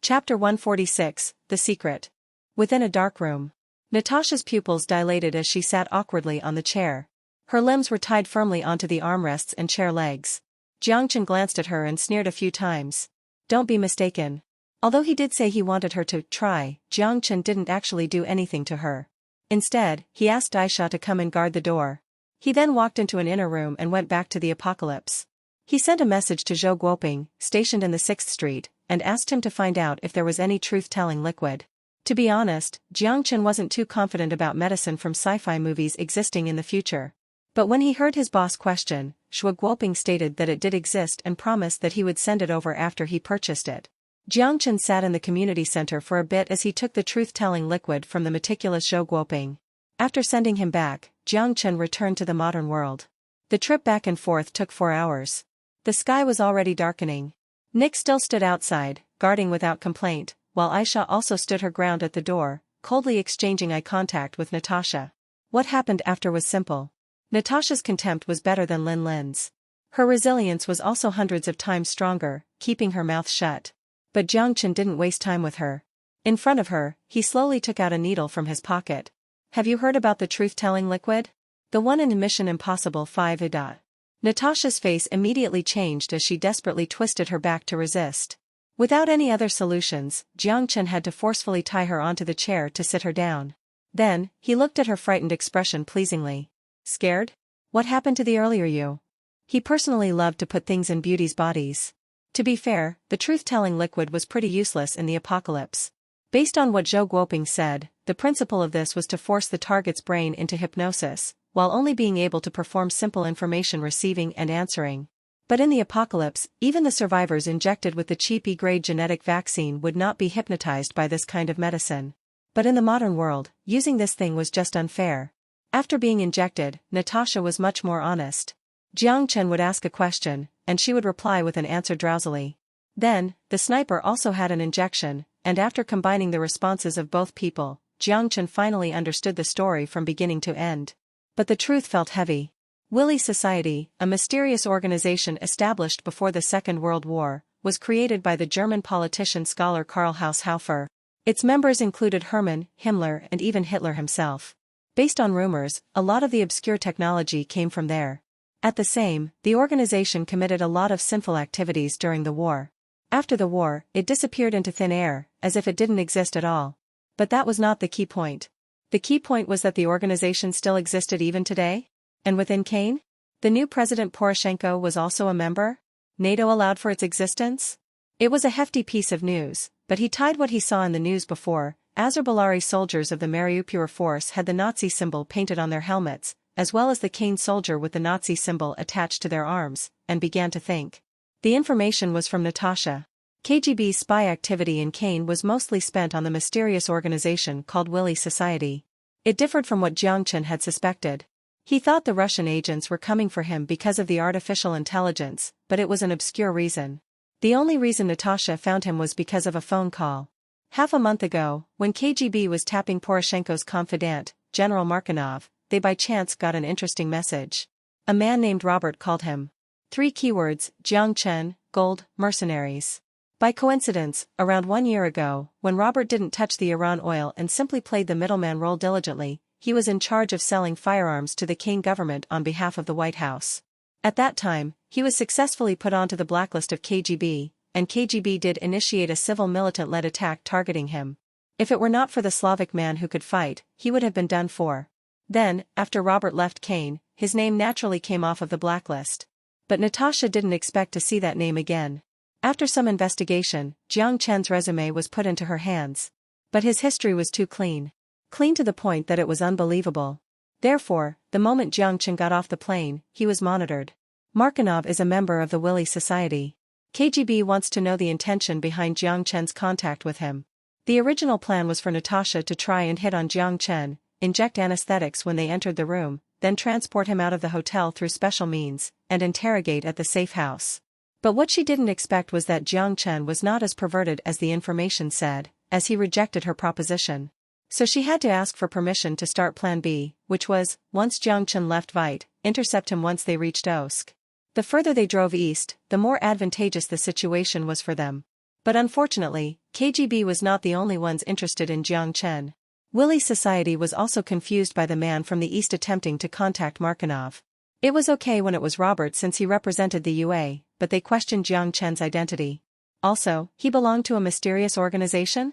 Chapter 146, The Secret. Within a dark room. Natasha's pupils dilated as she sat awkwardly on the chair. Her limbs were tied firmly onto the armrests and chair legs. Jiang Chen glanced at her and sneered a few times. Don't be mistaken. Although he did say he wanted her to try, Jiang Chen didn't actually do anything to her. Instead, he asked Aisha to come and guard the door. He then walked into an inner room and went back to the apocalypse. He sent a message to Zhou Guoping, stationed in the 6th Street, and asked him to find out if there was any truth-telling liquid. To be honest, Jiang Chen wasn't too confident about medicine from sci-fi movies existing in the future. But when he heard his boss question, Zhou Guoping stated that it did exist and promised that he would send it over after he purchased it. Jiang Chen sat in the community center for a bit as he took the truth-telling liquid from the meticulous Zhou Guoping. After sending him back, Jiang Chen returned to the modern world. The trip back and forth took 4 hours. The sky was already darkening. Nick still stood outside, guarding without complaint, while Aisha also stood her ground at the door, coldly exchanging eye contact with Natasha. What happened after was simple. Natasha's contempt was better than Lin Lin's. Her resilience was also hundreds of times stronger, keeping her mouth shut. But Jiang Chen didn't waste time with her. In front of her, he slowly took out a needle from his pocket. Have you heard about the truth-telling liquid? The one in Mission Impossible 5 Ida. Natasha's face immediately changed as she desperately twisted her back to resist. Without any other solutions, Jiang Chen had to forcefully tie her onto the chair to sit her down. Then, he looked at her frightened expression pleasingly. Scared? What happened to the earlier you? He personally loved to put things in beauty's bodies. To be fair, the truth-telling liquid was pretty useless in the apocalypse. Based on what Zhou Guoping said, the principle of this was to force the target's brain into hypnosis, while only being able to perform simple information receiving and answering. But in the apocalypse, even the survivors injected with the cheap E-grade genetic vaccine would not be hypnotized by this kind of medicine. But in the modern world, using this thing was just unfair. After being injected, Natasha was much more honest. Jiang Chen would ask a question, and she would reply with an answer drowsily. Then, the sniper also had an injection, and after combining the responses of both people, Jiang Chen finally understood the story from beginning to end. But the truth felt heavy. Willy Society, a mysterious organization established before the Second World War, was created by the German politician-scholar Karl Haushofer. Its members included Hermann, Himmler, and even Hitler himself. Based on rumors, a lot of the obscure technology came from there. The organization committed a lot of sinful activities during the war. After the war, it disappeared into thin air, as if it didn't exist at all. But that was not the key point. The key point was that the organization still existed even today? And within Kane? The new President Poroshenko was also a member? NATO allowed for its existence? It was a hefty piece of news, but he tied what he saw in the news before. Azerbaijan soldiers of the Mariupol force had the Nazi symbol painted on their helmets, as well as the Kane soldier with the Nazi symbol attached to their arms, and began to think. The information was from Natasha. KGB's spy activity in Kane was mostly spent on the mysterious organization called Willy Society. It differed from what Jiang Chen had suspected. He thought the Russian agents were coming for him because of the artificial intelligence, but it was an obscure reason. The only reason Natasha found him was because of a phone call. Half a month ago, when KGB was tapping Poroshenko's confidant, General Markinov, they by chance got an interesting message. A man named Robert called him. 3 keywords: Jiang Chen, gold, mercenaries. By coincidence, around 1 year ago, when Robert didn't touch the Iran oil and simply played the middleman role diligently, he was in charge of selling firearms to the Kane government on behalf of the White House. At that time, he was successfully put onto the blacklist of KGB, and KGB did initiate a civil militant-led attack targeting him. If it were not for the Slavic man who could fight, he would have been done for. Then, after Robert left Kane, his name naturally came off of the blacklist. But Natasha didn't expect to see that name again. After some investigation, Jiang Chen's resume was put into her hands. But his history was too clean. Clean to the point that it was unbelievable. Therefore, the moment Jiang Chen got off the plane, he was monitored. Markinov is a member of the Willy Society. KGB wants to know the intention behind Jiang Chen's contact with him. The original plan was for Natasha to try and hit on Jiang Chen, inject anesthetics when they entered the room, then transport him out of the hotel through special means, and interrogate at the safe house. But what she didn't expect was that Jiang Chen was not as perverted as the information said, as he rejected her proposition. So she had to ask for permission to start Plan B, which was, once Jiang Chen left Vite, intercept him once they reached Osk. The further they drove east, the more advantageous the situation was for them. But unfortunately, KGB was not the only ones interested in Jiang Chen. Willy Society was also confused by the man from the east attempting to contact Markinov. It was okay when it was Robert since he represented the UA, but they questioned Jiang Chen's identity. Also, he belonged to a mysterious organization?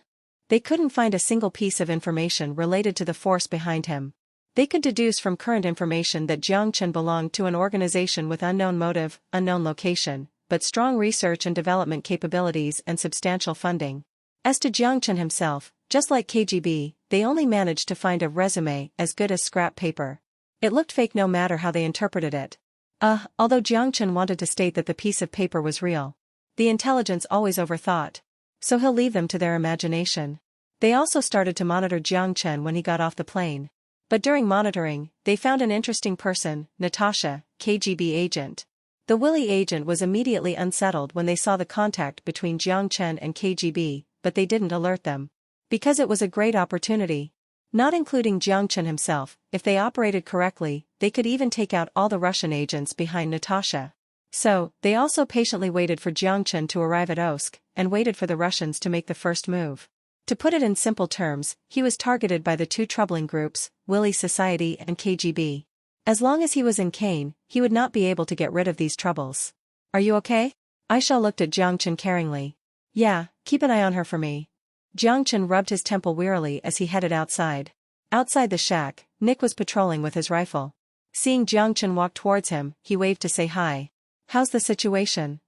They couldn't find a single piece of information related to the force behind him. They could deduce from current information that Jiang Chen belonged to an organization with unknown motive, unknown location, but strong research and development capabilities and substantial funding. As to Jiang Chen himself, just like KGB, they only managed to find a resume as good as scrap paper. It looked fake no matter how they interpreted it. Although Jiang Chen wanted to state that the piece of paper was real. The intelligence always overthought. So he'll leave them to their imagination. They also started to monitor Jiang Chen when he got off the plane. But during monitoring, they found an interesting person, Natasha, KGB agent. The Willy agent was immediately unsettled when they saw the contact between Jiang Chen and KGB, but they didn't alert them. Because it was a great opportunity. Not including Jiang Chen himself, if they operated correctly, they could even take out all the Russian agents behind Natasha. So, they also patiently waited for Jiang Chen to arrive at Osk, and waited for the Russians to make the first move. To put it in simple terms, he was targeted by the two troubling groups, Willy Society and KGB. As long as he was in Kane, he would not be able to get rid of these troubles. Are you okay? Aisha looked at Jiang Chen caringly. Yeah, keep an eye on her for me. Jiang Chen rubbed his temple wearily as he headed outside. Outside the shack, Nick was patrolling with his rifle. Seeing Jiang Chen walk towards him, he waved to say hi. How's the situation?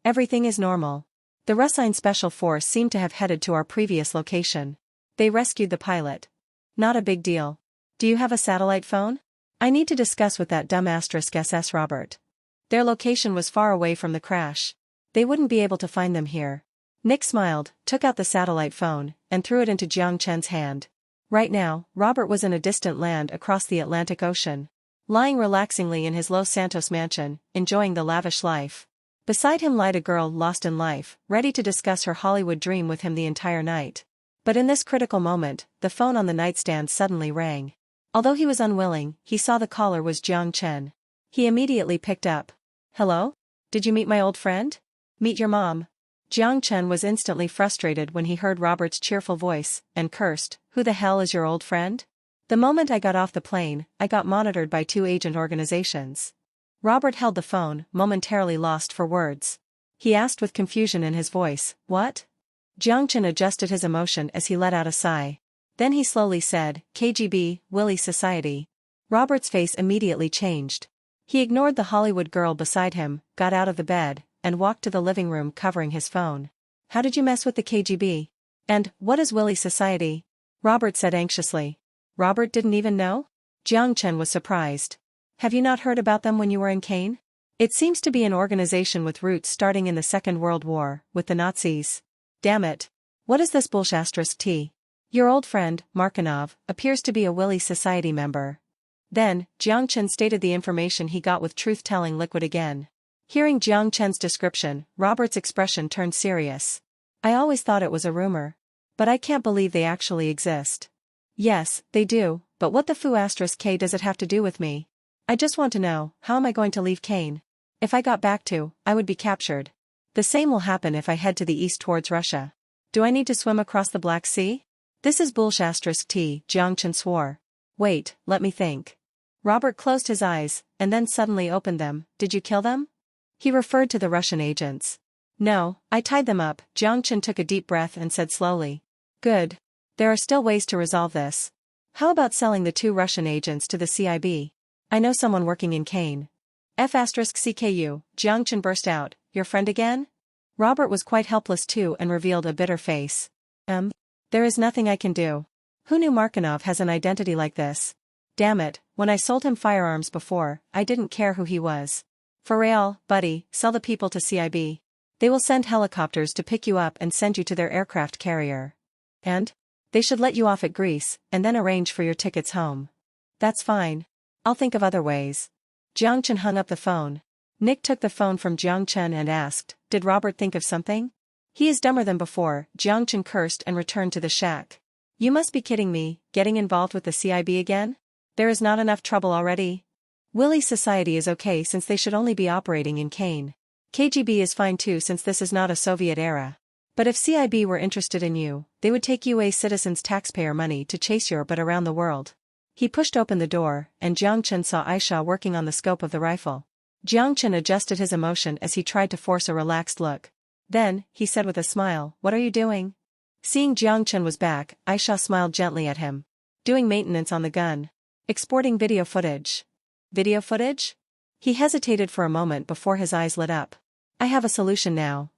Everything is normal. The Russian Special Force seemed to have headed to our previous location. They rescued the pilot. Not a big deal. Do you have a satellite phone? I need to discuss with that dumb *SS Robert. Their location was far away from the crash. They wouldn't be able to find them here. Nick smiled, took out the satellite phone, and threw it into Jiang Chen's hand. Right now, Robert was in a distant land across the Atlantic Ocean. Lying relaxingly in his Los Santos mansion, enjoying the lavish life. Beside him lied a girl lost in life, ready to discuss her Hollywood dream with him the entire night. But in this critical moment, the phone on the nightstand suddenly rang. Although he was unwilling, he saw the caller was Jiang Chen. He immediately picked up. "Hello? Did you meet my old friend? Meet your mom." Jiang Chen was instantly frustrated when he heard Robert's cheerful voice, and cursed, "Who the hell is your old friend? The moment I got off the plane, I got monitored by 2 agent organizations." Robert held the phone, momentarily lost for words. He asked with confusion in his voice, "What?" Jiang Chen adjusted his emotion as he let out a sigh. Then he slowly said, "KGB, Willy Society." Robert's face immediately changed. He ignored the Hollywood girl beside him, got out of the bed, and walked to the living room covering his phone. "How did you mess with the KGB? And, what is Willy Society?" Robert said anxiously. Robert didn't even know? Jiang Chen was surprised. "Have you not heard about them when you were in Kane? It seems to be an organization with roots starting in the Second World War, with the Nazis." "Damn it. What is this bullshit? Your old friend, Markinov, appears to be a Willy Society member." Then, Jiang Chen stated the information he got with truth-telling liquid again. Hearing Jiang Chen's description, Robert's expression turned serious. "I always thought it was a rumor. But I can't believe they actually exist." "Yes, they do, but what the **k does it have to do with me? I just want to know, how am I going to leave Kane? If I got back to, I would be captured. The same will happen if I head to the east towards Russia. Do I need to swim across the Black Sea? This is bullshit, Jiang Chen swore. "Wait, let me think." Robert closed his eyes, and then suddenly opened them. "Did you kill them?" He referred to the Russian agents. "No, I tied them up." Jiang Chen took a deep breath and said slowly. "Good. There are still ways to resolve this. How about selling the 2 Russian agents to the CIB? I know someone working in Kane." F***CKU, Jiang Chen burst out, "Your friend again?" Robert was quite helpless too and revealed a bitter face. There is nothing I can do. Who knew Markinov has an identity like this? Damn it, when I sold him firearms before, I didn't care who he was. For real, buddy, sell the people to CIB. They will send helicopters to pick you up and send you to their aircraft carrier. And? They should let you off at Greece, and then arrange for your tickets home. That's fine. I'll think of other ways. Jiang Chen hung up the phone. Nick took the phone from Jiang Chen and asked, "Did Robert think of something?" "He is dumber than before," Jiang Chen cursed and returned to the shack. "You must be kidding me, getting involved with the CIB again? There is not enough trouble already?" "Willy Society is okay since they should only be operating in Kane. KGB is fine too since this is not a Soviet era. But if CIB were interested in you, they would take UA citizens' taxpayer money to chase Europe but around the world." He pushed open the door, and Jiang Chen saw Aisha working on the scope of the rifle. Jiang Chen adjusted his emotion as he tried to force a relaxed look. Then, he said with a smile, "What are you doing?" Seeing Jiang Chen was back, Aisha smiled gently at him. "Doing maintenance on the gun. Exporting video footage." "Video footage?" He hesitated for a moment before his eyes lit up. "I have a solution now."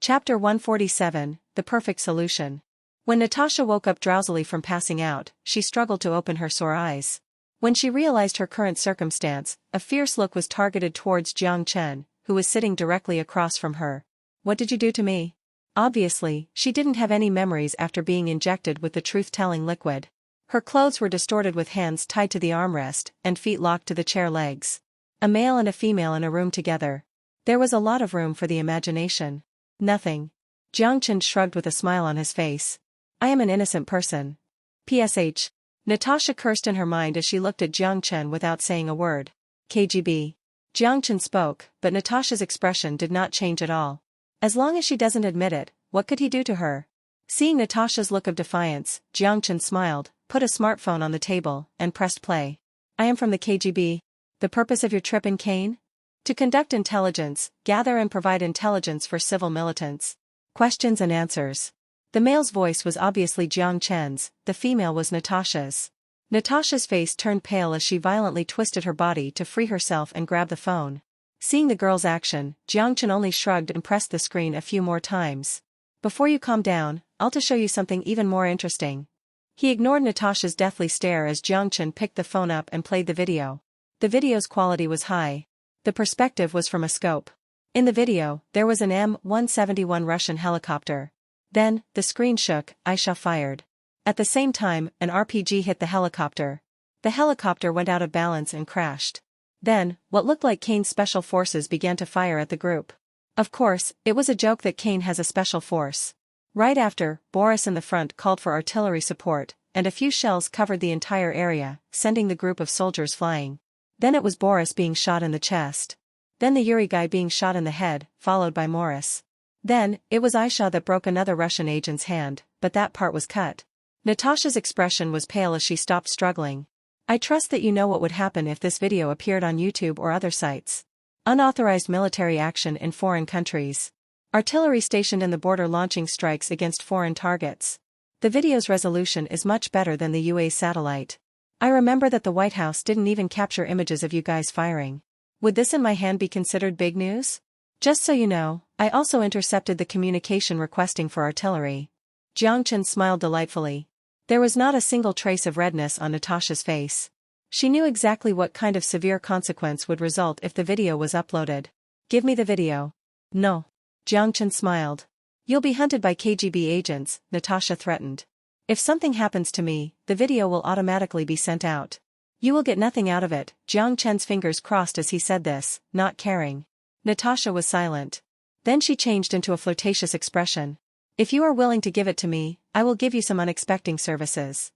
Chapter 147, The Perfect Solution. When Natasha woke up drowsily from passing out, she struggled to open her sore eyes. When she realized her current circumstance, a fierce look was targeted towards Jiang Chen, who was sitting directly across from her. "What did you do to me?" Obviously, she didn't have any memories after being injected with the truth-telling liquid. Her clothes were distorted with hands tied to the armrest and feet locked to the chair legs. A male and a female in a room together. There was a lot of room for the imagination. "Nothing." Jiang Chen shrugged with a smile on his face. "I am an innocent person." PSH. Natasha cursed in her mind as she looked at Jiang Chen without saying a word. "KGB." Jiang Chen spoke, but Natasha's expression did not change at all. As long as she doesn't admit it, what could he do to her? Seeing Natasha's look of defiance, Jiang Chen smiled, put a smartphone on the table, and pressed play. "I am from the KGB. The purpose of your trip in Kane? To conduct intelligence, gather and provide intelligence for civil militants. Questions and answers." The male's voice was obviously Jiang Chen's, the female was Natasha's. Natasha's face turned pale as she violently twisted her body to free herself and grab the phone. Seeing the girl's action, Jiang Chen only shrugged and pressed the screen a few more times. "Before you calm down, I'll to show you something even more interesting." He ignored Natasha's deathly stare as Jiang Chen picked the phone up and played the video. The video's quality was high. The perspective was from a scope. In the video, there was an M171 Russian helicopter. Then, the screen shook, Aisha fired. At the same time, an RPG hit the helicopter. The helicopter went out of balance and crashed. Then, what looked like Kane's special forces began to fire at the group. Of course, it was a joke that Kane has a special force. Right after, Boris in the front called for artillery support, and a few shells covered the entire area, sending the group of soldiers flying. Then it was Boris being shot in the chest. Then the Yuri guy being shot in the head, followed by Morris. Then, it was Aisha that broke another Russian agent's hand, but that part was cut. Natasha's expression was pale as she stopped struggling. I trust that you know what would happen if this video appeared on YouTube or other sites. Unauthorized military action in foreign countries. Artillery stationed in the border launching strikes against foreign targets. The video's resolution is much better than the UA's satellite. I remember that the White House didn't even capture images of you guys firing. Would this in my hand be considered big news? Just so you know, I also intercepted the communication requesting for artillery. Jiang Chen smiled delightfully. There was not a single trace of redness on Natasha's face. She knew exactly what kind of severe consequence would result if the video was uploaded. Give me the video. No. Jiang Chen smiled. You'll be hunted by KGB agents, Natasha threatened. If something happens to me, the video will automatically be sent out. You will get nothing out of it. Jiang Chen's fingers crossed as he said this, not caring. Natasha was silent. Then she changed into a flirtatious expression. If you are willing to give it to me, I will give you some unexpected services.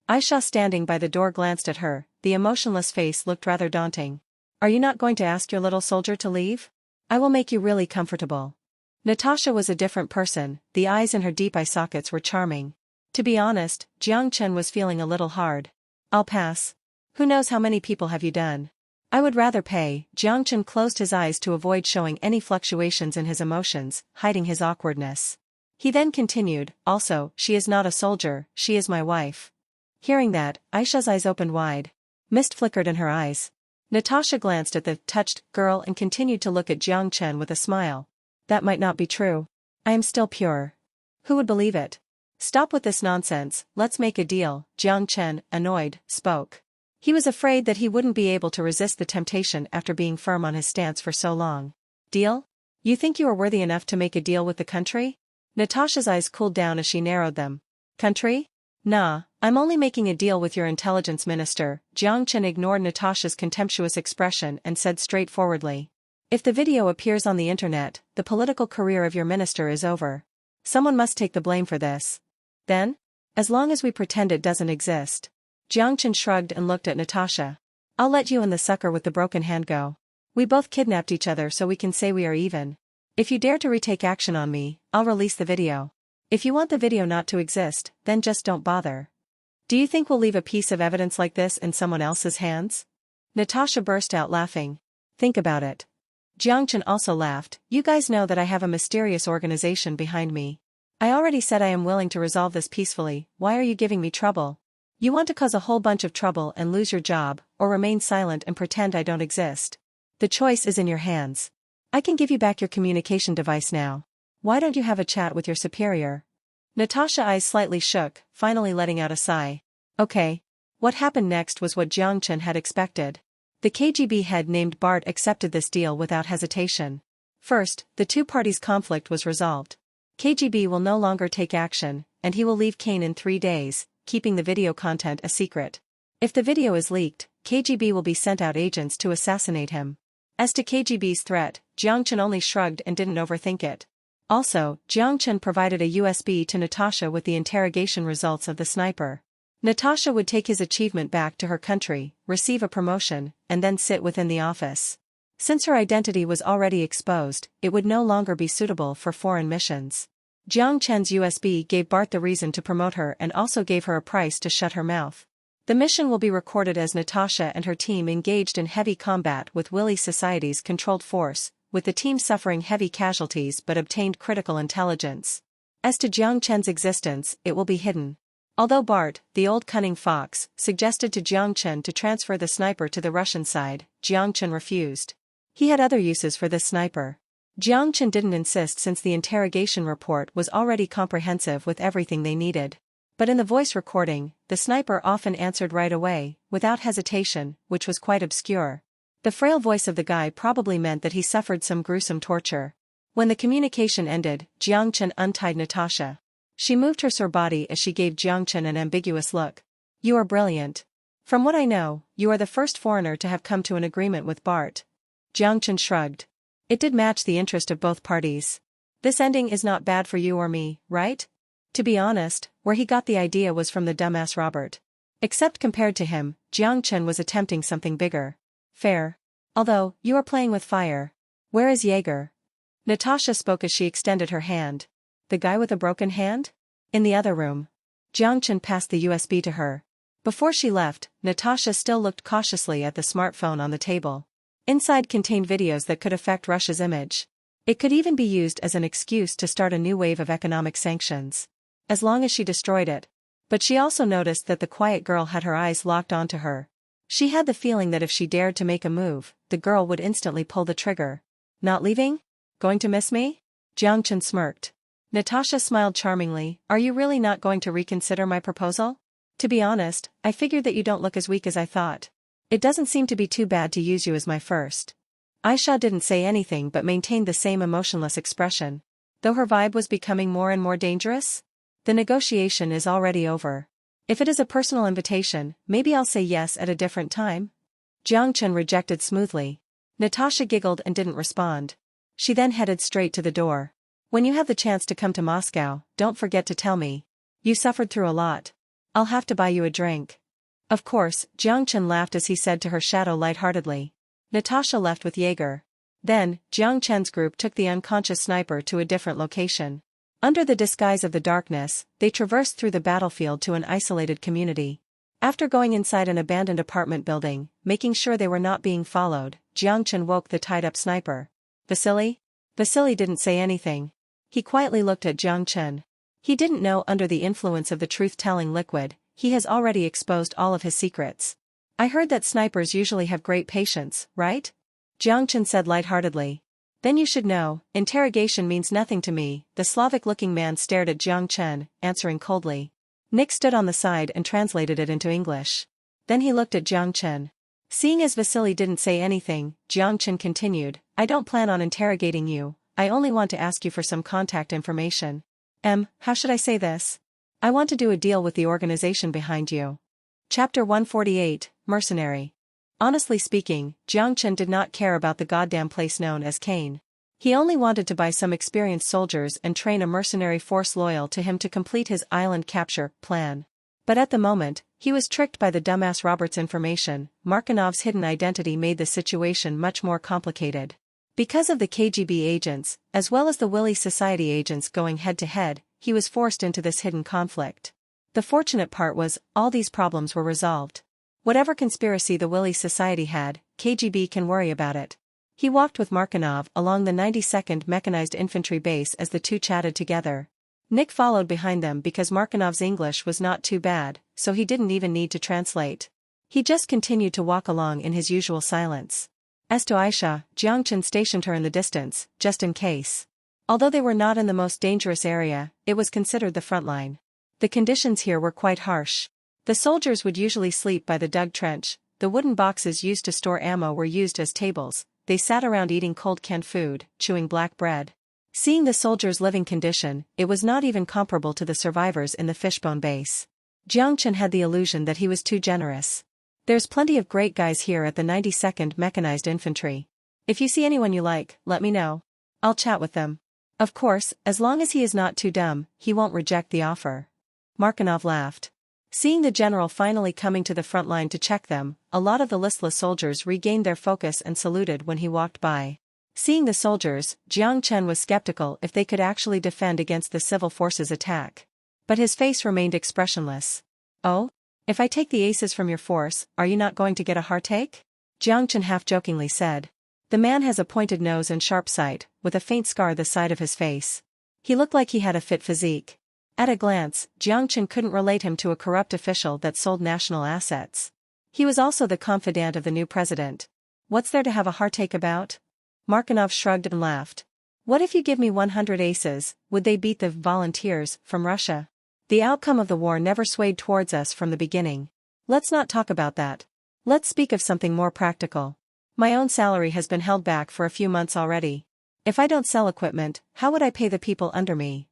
Aisha standing by the door glanced at her, the emotionless face looked rather daunting. Are you not going to ask your little soldier to leave? I will make you really comfortable. Natasha was a different person, the eyes in her deep eye sockets were charming. To be honest, Jiang Chen was feeling a little hard. I'll pass. Who knows how many people have you done? I would rather pay. Jiang Chen closed his eyes to avoid showing any fluctuations in his emotions, hiding his awkwardness. He then continued, also, she is not a soldier, she is my wife. Hearing that, Aisha's eyes opened wide. Mist flickered in her eyes. Natasha glanced at the touched girl and continued to look at Jiang Chen with a smile. That might not be true. I am still pure. Who would believe it? Stop with this nonsense, let's make a deal, Jiang Chen, annoyed, spoke. He was afraid that he wouldn't be able to resist the temptation after being firm on his stance for so long. Deal? You think you are worthy enough to make a deal with the country? Natasha's eyes cooled down as she narrowed them. Country? Nah, I'm only making a deal with your intelligence minister. Jiang Chen ignored Natasha's contemptuous expression and said straightforwardly. If the video appears on the internet, the political career of your minister is over. Someone must take the blame for this. Then? As long as we pretend it doesn't exist. Jiang Chen shrugged and looked at Natasha. I'll let you and the sucker with the broken hand go. We both kidnapped each other so we can say we are even. If you dare to retake action on me, I'll release the video. If you want the video not to exist, then just don't bother. Do you think we'll leave a piece of evidence like this in someone else's hands? Natasha burst out laughing. Think about it. Jiang Chen also laughed. You guys know that I have a mysterious organization behind me. I already said I am willing to resolve this peacefully, why are you giving me trouble? You want to cause a whole bunch of trouble and lose your job, or remain silent and pretend I don't exist. The choice is in your hands. I can give you back your communication device now. Why don't you have a chat with your superior? Natasha's eyes slightly shook, finally letting out a sigh. Okay. What happened next was what Jiang Chen had expected. The KGB head named Bart accepted this deal without hesitation. First, the two parties' conflict was resolved. KGB will no longer take action, and he will leave Kane in 3 days, keeping the video content a secret. If the video is leaked, KGB will be sent out agents to assassinate him. As to KGB's threat, Jiang Chen only shrugged and didn't overthink it. Also, Jiang Chen provided a USB to Natasha with the interrogation results of the sniper. Natasha would take his achievement back to her country, receive a promotion, and then sit within the office. Since her identity was already exposed, it would no longer be suitable for foreign missions. Jiang Chen's USB gave Bart the reason to promote her and also gave her a price to shut her mouth. The mission will be recorded as Natasha and her team engaged in heavy combat with Willy Society's controlled force, with the team suffering heavy casualties but obtained critical intelligence. As to Jiang Chen's existence, it will be hidden. Although Bart, the old cunning fox, suggested to Jiang Chen to transfer the sniper to the Russian side, Jiang Chen refused. He had other uses for this sniper. Jiang Chen didn't insist since the interrogation report was already comprehensive with everything they needed. But in the voice recording, the sniper often answered right away, without hesitation, which was quite obscure. The frail voice of the guy probably meant that he suffered some gruesome torture. When the communication ended, Jiang Chen untied Natasha. She moved her sore body as she gave Jiang Chen an ambiguous look. You are brilliant. From what I know, you are the first foreigner to have come to an agreement with Bart. Jiang Chen shrugged. It did match the interest of both parties. This ending is not bad for you or me, right? To be honest, where he got the idea was from the dumbass Robert. Except compared to him, Jiang Chen was attempting something bigger. Fair. Although, you are playing with fire. Where is Jaeger? Natasha spoke as she extended her hand. The guy with a broken hand? In the other room. Jiang Chen passed the USB to her. Before she left, Natasha still looked cautiously at the smartphone on the table. Inside contained videos that could affect Russia's image. It could even be used as an excuse to start a new wave of economic sanctions. As long as she destroyed it. But she also noticed that the quiet girl had her eyes locked onto her. She had the feeling that if she dared to make a move, the girl would instantly pull the trigger. Not leaving? Going to miss me? Jiang Chen smirked. Natasha smiled charmingly. Are you really not going to reconsider my proposal? To be honest, I figured that you don't look as weak as I thought. It doesn't seem to be too bad to use you as my first. Aisha didn't say anything but maintained the same emotionless expression. Though her vibe was becoming more and more dangerous? The negotiation is already over. If it is a personal invitation, maybe I'll say yes at a different time? Jiang Chen rejected smoothly. Natasha giggled and didn't respond. She then headed straight to the door. When you have the chance to come to Moscow, don't forget to tell me. You suffered through a lot. I'll have to buy you a drink. Of course, Jiang Chen laughed as he said to her shadow lightheartedly. Natasha left with Jaeger. Then, Jiang Chen's group took the unconscious sniper to a different location. Under the disguise of the darkness, they traversed through the battlefield to an isolated community. After going inside an abandoned apartment building, making sure they were not being followed, Jiang Chen woke the tied-up sniper. Vasily? Vasily didn't say anything. He quietly looked at Jiang Chen. He didn't know under the influence of the truth-telling liquid, he has already exposed all of his secrets. I heard that snipers usually have great patience, right? Jiang Chen said lightheartedly. Then you should know, interrogation means nothing to me. The Slavic-looking man stared at Jiang Chen, answering coldly. Nick stood on the side and translated it into English. Then he looked at Jiang Chen. Seeing as Vasily didn't say anything, Jiang Chen continued, I don't plan on interrogating you, I only want to ask you for some contact information. How should I say this? I want to do a deal with the organization behind you. Chapter 148, Mercenary. Honestly speaking, Jiang Chen did not care about the goddamn place known as Kane. He only wanted to buy some experienced soldiers and train a mercenary force loyal to him to complete his island capture plan. But at the moment, he was tricked by the dumbass Robert's information. Markinov's hidden identity made the situation much more complicated. Because of the KGB agents, as well as the Willy Society agents going head-to-head, he was forced into this hidden conflict. The fortunate part was, all these problems were resolved. Whatever conspiracy the Willy Society had, KGB can worry about it. He walked with Markinov along the 92nd Mechanized Infantry base as the two chatted together. Nick followed behind them because Markinov's English was not too bad, so he didn't even need to translate. He just continued to walk along in his usual silence. As to Aisha, Jiang Chen stationed her in the distance, just in case. Although they were not in the most dangerous area, it was considered the front line. The conditions here were quite harsh. The soldiers would usually sleep by the dug trench, the wooden boxes used to store ammo were used as tables, they sat around eating cold canned food, chewing black bread. Seeing the soldiers' living condition, it was not even comparable to the survivors in the fishbone base. Jiang Chen had the illusion that he was too generous. There's plenty of great guys here at the 92nd Mechanized Infantry. If you see anyone you like, let me know. I'll chat with them. Of course, as long as he is not too dumb, he won't reject the offer. Markinov laughed. Seeing the general finally coming to the front line to check them, a lot of the listless soldiers regained their focus and saluted when he walked by. Seeing the soldiers, Jiang Chen was skeptical if they could actually defend against the civil forces' attack. But his face remained expressionless. Oh? If I take the aces from your force, are you not going to get a heartache? Jiang Chen half-jokingly said. The man has a pointed nose and sharp sight, with a faint scar the side of his face. He looked like he had a fit physique. At a glance, Jiang Chen couldn't relate him to a corrupt official that sold national assets. He was also the confidant of the new president. What's there to have a heartache about? Markinov shrugged and laughed. What if you give me 100 aces, would they beat the volunteers from Russia? The outcome of the war never swayed towards us from the beginning. Let's not talk about that. Let's speak of something more practical. My own salary has been held back for a few months already. If I don't sell equipment, how would I pay the people under me?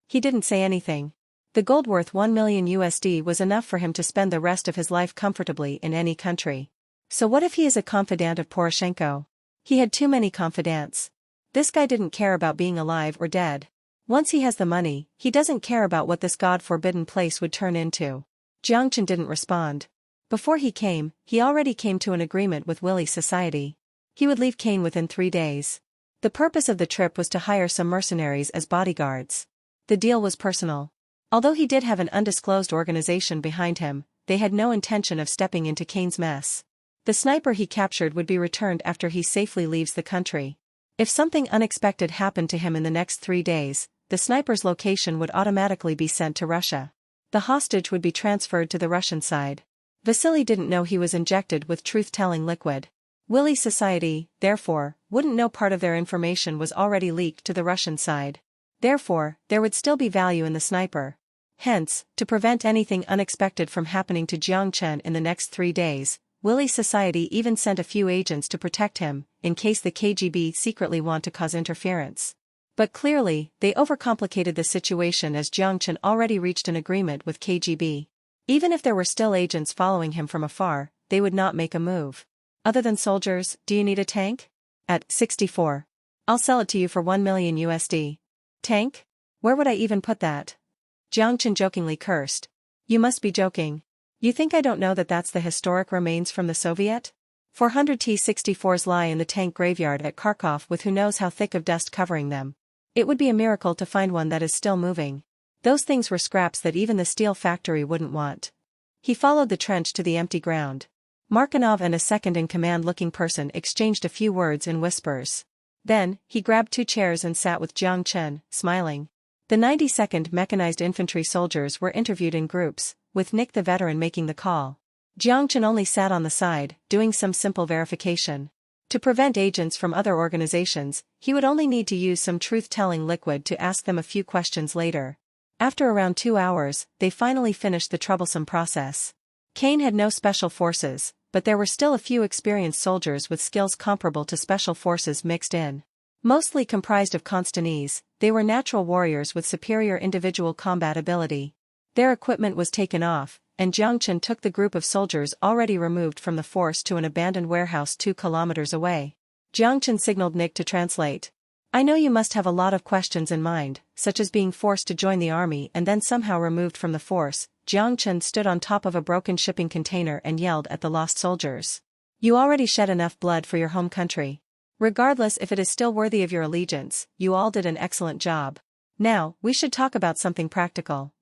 He didn't say anything. The gold worth 1 million USD was enough for him to spend the rest of his life comfortably in any country. So what if he is a confidant of Poroshenko? He had too many confidants. This guy didn't care about being alive or dead. Once he has the money, he doesn't care about what this god-forbidden place would turn into. Jiang Chen didn't respond. Before he came, he already came to an agreement with Willie's society. He would leave Kane within 3 days. The purpose of the trip was to hire some mercenaries as bodyguards. The deal was personal. Although he did have an undisclosed organization behind him, they had no intention of stepping into Kane's mess. The sniper he captured would be returned after he safely leaves the country. If something unexpected happened to him in the next 3 days, the sniper's location would automatically be sent to Russia. The hostage would be transferred to the Russian side. Vasily didn't know he was injected with truth-telling liquid. Willie's society, therefore, wouldn't know part of their information was already leaked to the Russian side. Therefore, there would still be value in the sniper. Hence, to prevent anything unexpected from happening to Jiang Chen in the next 3 days, Willie's society even sent a few agents to protect him, in case the KGB secretly want to cause interference. But clearly, they overcomplicated the situation as Jiang Chen already reached an agreement with KGB. Even if there were still agents following him from afar, they would not make a move. Other than soldiers, do you need a tank? At 64. I'll sell it to you for 1 million USD. Tank? Where would I even put that? Jiang Chen jokingly cursed. You must be joking. You think I don't know that that's the historic remains from the Soviet? 400 T-64s lie in the tank graveyard at Kharkov with who knows how thick of dust covering them. It would be a miracle to find one that is still moving. Those things were scraps that even the steel factory wouldn't want. He followed the trench to the empty ground. Markinov and a second-in-command looking person exchanged a few words in whispers. Then, he grabbed 2 chairs and sat with Jiang Chen, smiling. The 92nd Mechanized Infantry soldiers were interviewed in groups, with Nick the veteran making the call. Jiang Chen only sat on the side, doing some simple verification. To prevent agents from other organizations, he would only need to use some truth-telling liquid to ask them a few questions later. After around 2 hours, they finally finished the troublesome process. Kane had no special forces, but there were still a few experienced soldiers with skills comparable to special forces mixed in. Mostly comprised of Constanese, they were natural warriors with superior individual combat ability. Their equipment was taken off, and Jiang Chen took the group of soldiers already removed from the force to an abandoned warehouse 2 kilometers away. Jiang Chen signaled Nick to translate. I know you must have a lot of questions in mind, such as being forced to join the army and then somehow removed from the force. Jiang Chen stood on top of a broken shipping container and yelled at the lost soldiers. You already shed enough blood for your home country. Regardless if it is still worthy of your allegiance, you all did an excellent job. Now, we should talk about something practical.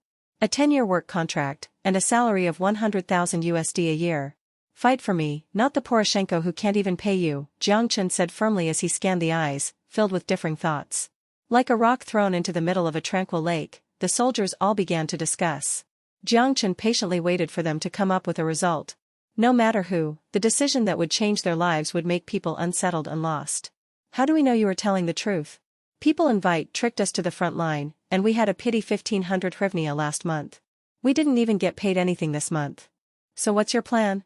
A 10-year work contract, and a salary of 100,000 USD a year. Fight for me, not the Poroshenko who can't even pay you, Jiang Chen said firmly as he scanned the eyes, filled with differing thoughts. Like a rock thrown into the middle of a tranquil lake, the soldiers all began to discuss. Jiang Chen patiently waited for them to come up with a result. No matter who, the decision that would change their lives would make people unsettled and lost. How do we know you are telling the truth? People tricked us to the front line, and we had a pity 1,500 hryvnia last month. We didn't even get paid anything this month. So what's your plan?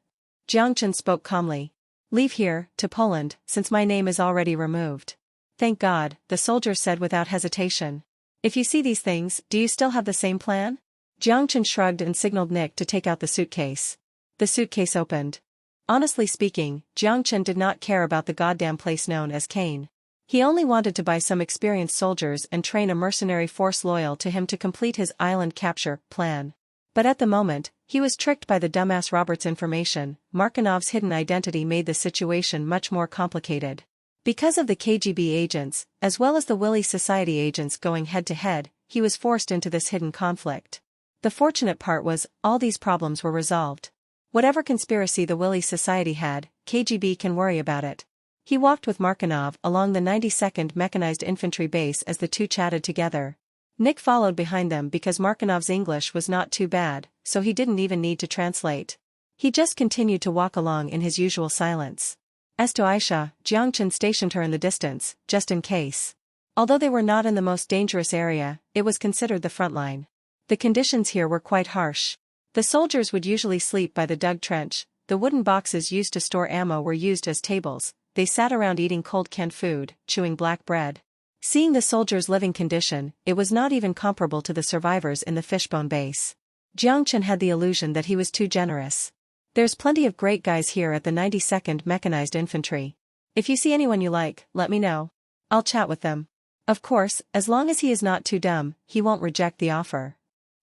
Jiang Chen spoke calmly. Leave here, to Poland, since my name is already removed. Thank God, the soldier said without hesitation. If you see these things, do you still have the same plan? Jiang Chen shrugged and signaled Nick to take out the suitcase. The suitcase opened. Honestly speaking, Jiang Chen did not care about the goddamn place known as Kane. He only wanted to buy some experienced soldiers and train a mercenary force loyal to him to complete his island capture plan. But at the moment, he was tricked by the dumbass Robert's information. Markinov's hidden identity made the situation much more complicated. Because of the KGB agents, as well as the Willy Society agents going head-to-head, he was forced into this hidden conflict. The fortunate part was, all these problems were resolved. Whatever conspiracy the Willy Society had, KGB can worry about it. He walked with Markinov along the 92nd Mechanized Infantry base as the two chatted together. Nick followed behind them because Markinov's English was not too bad, so he didn't even need to translate. He just continued to walk along in his usual silence. As to Aisha, Jiang Chen stationed her in the distance, just in case. Although they were not in the most dangerous area, it was considered the front line. The conditions here were quite harsh. The soldiers would usually sleep by the dug trench, the wooden boxes used to store ammo were used as tables, they sat around eating cold canned food, chewing black bread. Seeing the soldiers' living condition, it was not even comparable to the survivors in the Fishbone base. Jiang Chen had the illusion that he was too generous. There's plenty of great guys here at the 92nd Mechanized Infantry. If you see anyone you like, let me know. I'll chat with them. Of course, as long as he is not too dumb, he won't reject the offer.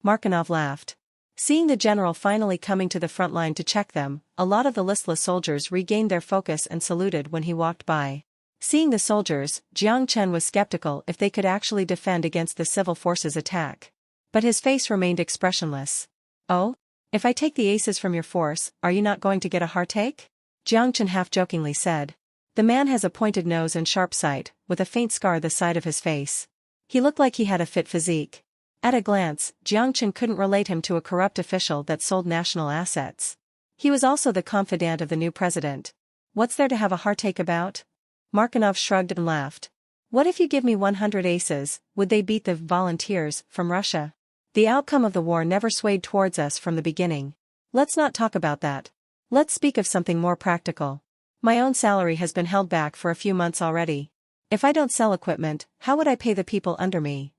Markinov laughed. Seeing the general finally coming to the front line to check them, a lot of the listless soldiers regained their focus and saluted when he walked by. Seeing the soldiers, Jiang Chen was skeptical if they could actually defend against the civil forces' attack. But his face remained expressionless. Oh? If I take the aces from your force, are you not going to get a heartache? Jiang Chen half-jokingly said. The man has a pointed nose and sharp sight, with a faint scar the side of his face. He looked like he had a fit physique. At a glance, Jiang Chen couldn't relate him to a corrupt official that sold national assets. He was also the confidant of the new president. What's there to have a heartache about? Markinov shrugged and laughed. What if you give me 100 aces, would they beat the volunteers from Russia? The outcome of the war never swayed towards us from the beginning. Let's not talk about that. Let's speak of something more practical. My own salary has been held back for a few months already. If I don't sell equipment, how would I pay the people under me?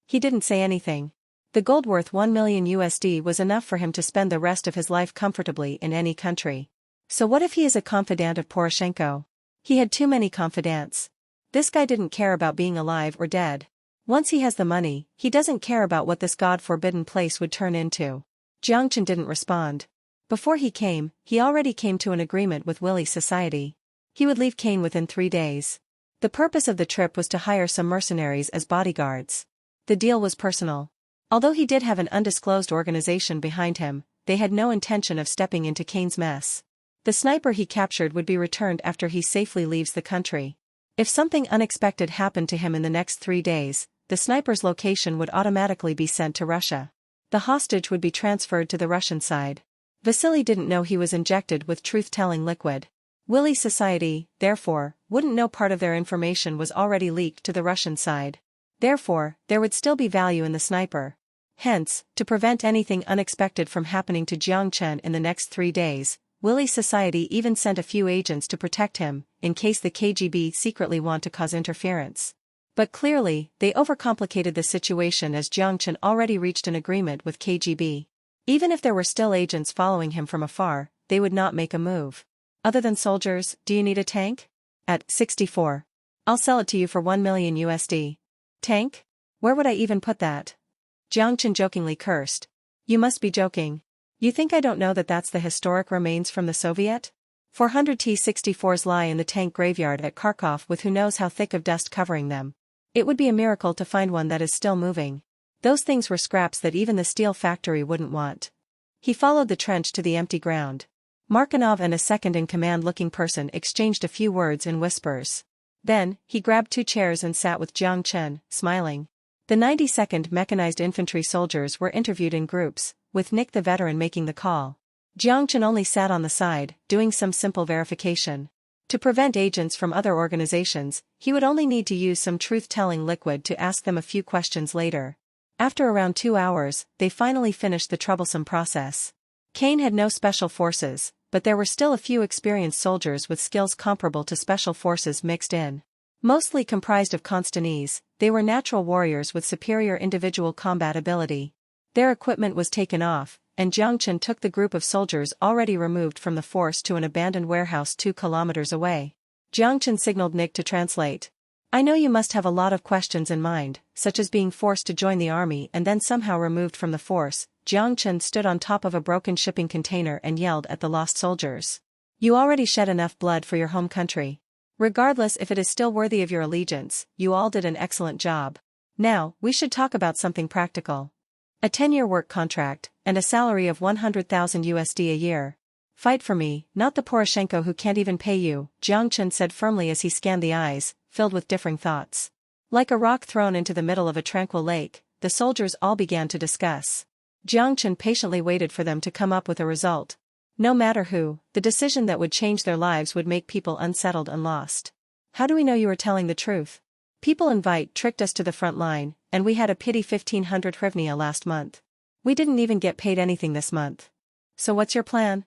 He didn't say anything. The gold worth 1 million USD was enough for him to spend the rest of his life comfortably in any country. So what if he is a confidant of Poroshenko? He had too many confidants. This guy didn't care about being alive or dead. Once he has the money, he doesn't care about what this god-forbidden place would turn into. Jiang Chen didn't respond. Before he came, he already came to an agreement with Willie's society. He would leave Kane within 3 days. The purpose of the trip was to hire some mercenaries as bodyguards. The deal was personal. Although he did have an undisclosed organization behind him, they had no intention of stepping into Kane's mess. The sniper he captured would be returned after he safely leaves the country. If something unexpected happened to him in the next 3 days, the sniper's location would automatically be sent to Russia. The hostage would be transferred to the Russian side. Vasily didn't know he was injected with truth-telling liquid. Willie's society, therefore, wouldn't know part of their information was already leaked to the Russian side. Therefore, there would still be value in the sniper. Hence, to prevent anything unexpected from happening to Jiang Chen in the next 3 days, Willie's society even sent a few agents to protect him, in case the KGB secretly want to cause interference. But clearly, they overcomplicated the situation as Jiang Chen already reached an agreement with KGB. Even if there were still agents following him from afar, they would not make a move. Other than soldiers, do you need a tank? At 64. I'll sell it to you for 1 million USD. Tank? Where would I even put that? Jiang Chen jokingly cursed. You must be joking. You think I don't know that that's the historic remains from the Soviet? 400 T-64s lie in the tank graveyard at Kharkov with who knows how thick of dust covering them. It would be a miracle to find one that is still moving. Those things were scraps that even the steel factory wouldn't want. He followed the trench to the empty ground. Markinov and a second-in-command looking person exchanged a few words in whispers. Then, he grabbed 2 chairs and sat with Jiang Chen, smiling. The 92nd Mechanized Infantry soldiers were interviewed in groups, with Nick the veteran making the call. Jiang Chen only sat on the side, doing some simple verification. To prevent agents from other organizations, he would only need to use some truth-telling liquid to ask them a few questions later. After around 2 hours, they finally finished the troublesome process. Kane had no special forces, but there were still a few experienced soldiers with skills comparable to special forces mixed in. Mostly comprised of Constanese, they were natural warriors with superior individual combat ability. Their equipment was taken off, and Jiang Chen took the group of soldiers already removed from the force to an abandoned warehouse 2 kilometers away. Jiang Chen signaled Nick to translate. I know you must have a lot of questions in mind, such as being forced to join the army and then somehow removed from the force. Jiang Chen stood on top of a broken shipping container and yelled at the lost soldiers. You already shed enough blood for your home country. Regardless if it is still worthy of your allegiance, you all did an excellent job. Now, we should talk about something practical. A 10-year work contract, and a salary of 100,000 USD a year. Fight for me, not the Poroshenko who can't even pay you, Jiang Chen said firmly as he scanned the eyes, filled with differing thoughts. Like a rock thrown into the middle of a tranquil lake, the soldiers all began to discuss. Jiang Chen patiently waited for them to come up with a result. No matter who, the decision that would change their lives would make people unsettled and lost. How do we know you are telling the truth? People invite tricked us to the front line, and we had a pity 1,500 hryvnia last month. We didn't even get paid anything this month. So what's your plan?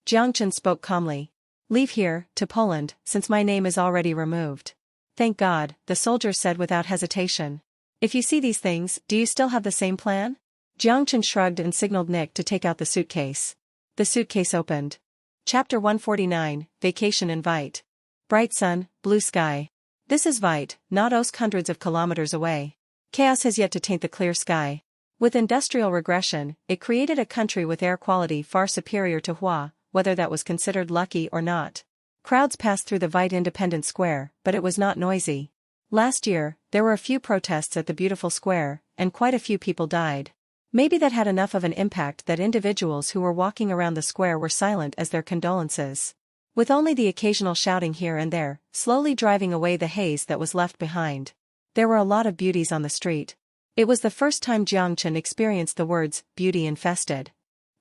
Jiang Chen spoke calmly. Leave here, to Poland, since my name is already removed. Thank God, the soldier said without hesitation. If you see these things, do you still have the same plan? Jiang Chen shrugged and signaled Nick to take out the suitcase. The suitcase opened. Chapter 149, Vacation Invite. Bright sun, blue sky. This is Vite, not Osk hundreds of kilometers away. Chaos has yet to taint the clear sky. With industrial regression, it created a country with air quality far superior to Hua, whether that was considered lucky or not. Crowds passed through the Vite Independence Square, but it was not noisy. Last year, there were a few protests at the beautiful square, and quite a few people died. Maybe that had enough of an impact that individuals who were walking around the square were silent as their condolences. With only the occasional shouting here and there, slowly driving away the haze that was left behind. There were a lot of beauties on the street. It was the first time Jiang Chen experienced the words, beauty infested.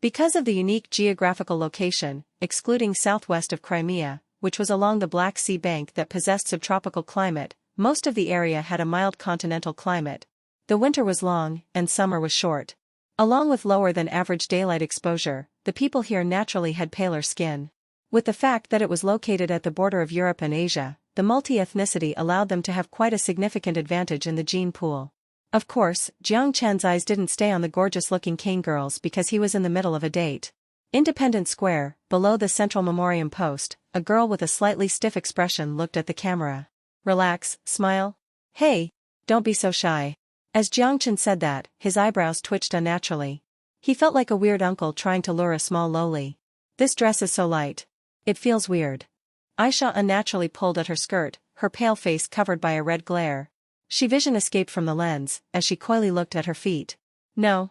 Because of the unique geographical location, excluding southwest of Crimea, which was along the Black Sea bank that possessed subtropical climate, most of the area had a mild continental climate. The winter was long, and summer was short. Along with lower than average daylight exposure, the people here naturally had paler skin. With the fact that it was located at the border of Europe and Asia, the multi-ethnicity allowed them to have quite a significant advantage in the gene pool. Of course, Jiang Chen's eyes didn't stay on the gorgeous-looking Kane girls because he was in the middle of a date. Independence Square, below the central memoriam post, a girl with a slightly stiff expression looked at the camera. Relax, smile. Hey, don't be so shy. As Jiang Chen said that, his eyebrows twitched unnaturally. He felt like a weird uncle trying to lure a small lowly. This dress is so light. It feels weird. Aisha unnaturally pulled at her skirt, her pale face covered by a red glare. She vision escaped from the lens, as she coyly looked at her feet. No,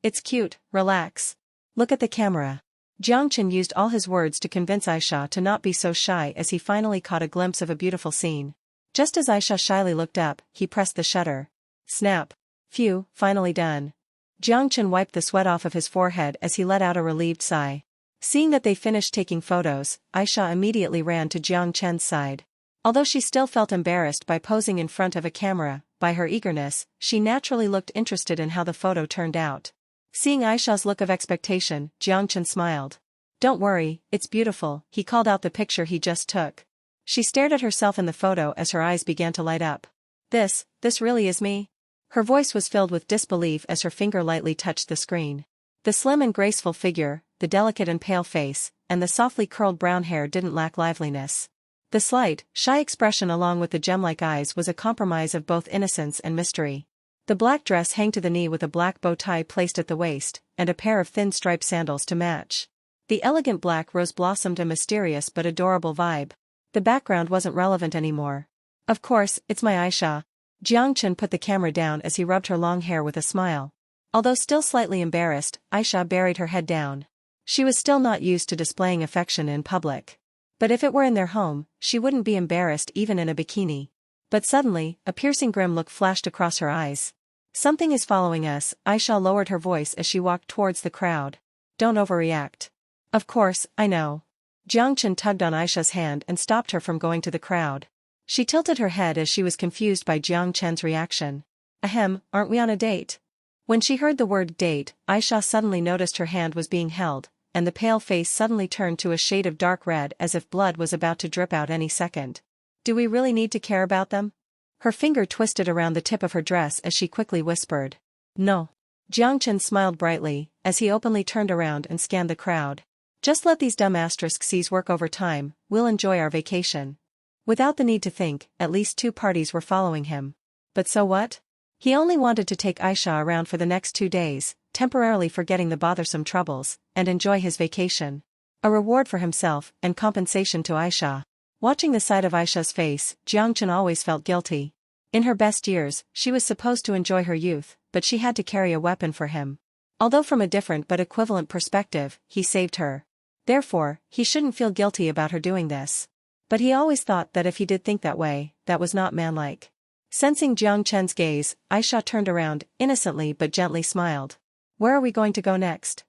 it's cute, relax. Look at the camera. Jiang Chen used all his words to convince Aisha to not be so shy as he finally caught a glimpse of a beautiful scene. Just as Aisha shyly looked up, he pressed the shutter. Snap. Phew, finally done. Jiang Chen wiped the sweat off of his forehead as he let out a relieved sigh. Seeing that they finished taking photos, Aisha immediately ran to Jiang Chen's side. Although she still felt embarrassed by posing in front of a camera, by her eagerness, she naturally looked interested in how the photo turned out. Seeing Aisha's look of expectation, Jiang Chen smiled. Don't worry, it's beautiful, he called out the picture he just took. She stared at herself in the photo as her eyes began to light up. This really is me? Her voice was filled with disbelief as her finger lightly touched the screen. The slim and graceful figure, the delicate and pale face, and the softly curled brown hair didn't lack liveliness. The slight, shy expression along with the gem-like eyes was a compromise of both innocence and mystery. The black dress hung to the knee with a black bow tie placed at the waist, and a pair of thin striped sandals to match. The elegant black rose blossomed a mysterious but adorable vibe. The background wasn't relevant anymore. Of course, it's my Aisha. Jiang Chen put the camera down as he rubbed her long hair with a smile. Although still slightly embarrassed, Aisha buried her head down. She was still not used to displaying affection in public. But if it were in their home, she wouldn't be embarrassed even in a bikini. But suddenly, a piercing grim look flashed across her eyes. Something is following us, Aisha lowered her voice as she walked towards the crowd. Don't overreact. Of course, I know. Jiang Chen tugged on Aisha's hand and stopped her from going to the crowd. She tilted her head as she was confused by Jiang Chen's reaction. Ahem, aren't we on a date? When she heard the word date, Aisha suddenly noticed her hand was being held, and the pale face suddenly turned to a shade of dark red as if blood was about to drip out any second. Do we really need to care about them? Her finger twisted around the tip of her dress as she quickly whispered. No. Jiang Chen smiled brightly, as he openly turned around and scanned the crowd. Just let these dumb *C's work over time, we'll enjoy our vacation. Without the need to think, at least 2 parties were following him. But so what? He only wanted to take Aisha around for the next 2 days, temporarily forgetting the bothersome troubles, and enjoy his vacation. A reward for himself, and compensation to Aisha. Watching the side of Aisha's face, Jiang Chen always felt guilty. In her best years, she was supposed to enjoy her youth, but she had to carry a weapon for him. Although from a different but equivalent perspective, he saved her. Therefore, he shouldn't feel guilty about her doing this. But he always thought that if he did think that way, that was not manlike. Sensing Jiang Chen's gaze, Aisha turned around, innocently but gently smiled. Where are we going to go next?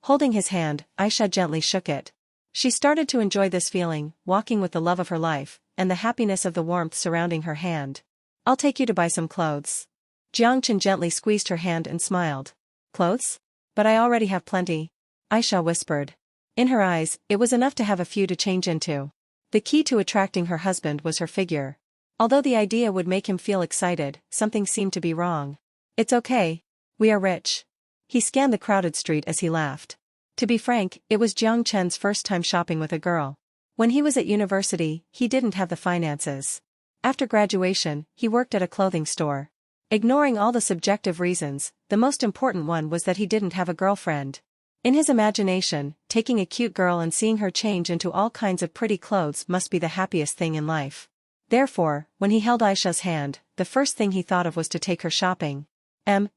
Holding his hand, Aisha gently shook it. She started to enjoy this feeling, walking with the love of her life, and the happiness of the warmth surrounding her hand. I'll take you to buy some clothes. Jiang Chen gently squeezed her hand and smiled. Clothes? But I already have plenty. Aisha whispered. In her eyes, it was enough to have a few to change into. The key to attracting her husband was her figure. Although the idea would make him feel excited, something seemed to be wrong. It's okay. We are rich. He scanned the crowded street as he laughed. To be frank, it was Jiang Chen's first time shopping with a girl. When he was at university, he didn't have the finances. After graduation, he worked at a clothing store. Ignoring all the subjective reasons, the most important one was that he didn't have a girlfriend. In his imagination, taking a cute girl and seeing her change into all kinds of pretty clothes must be the happiest thing in life. Therefore, when he held Aisha's hand, the first thing he thought of was to take her shopping.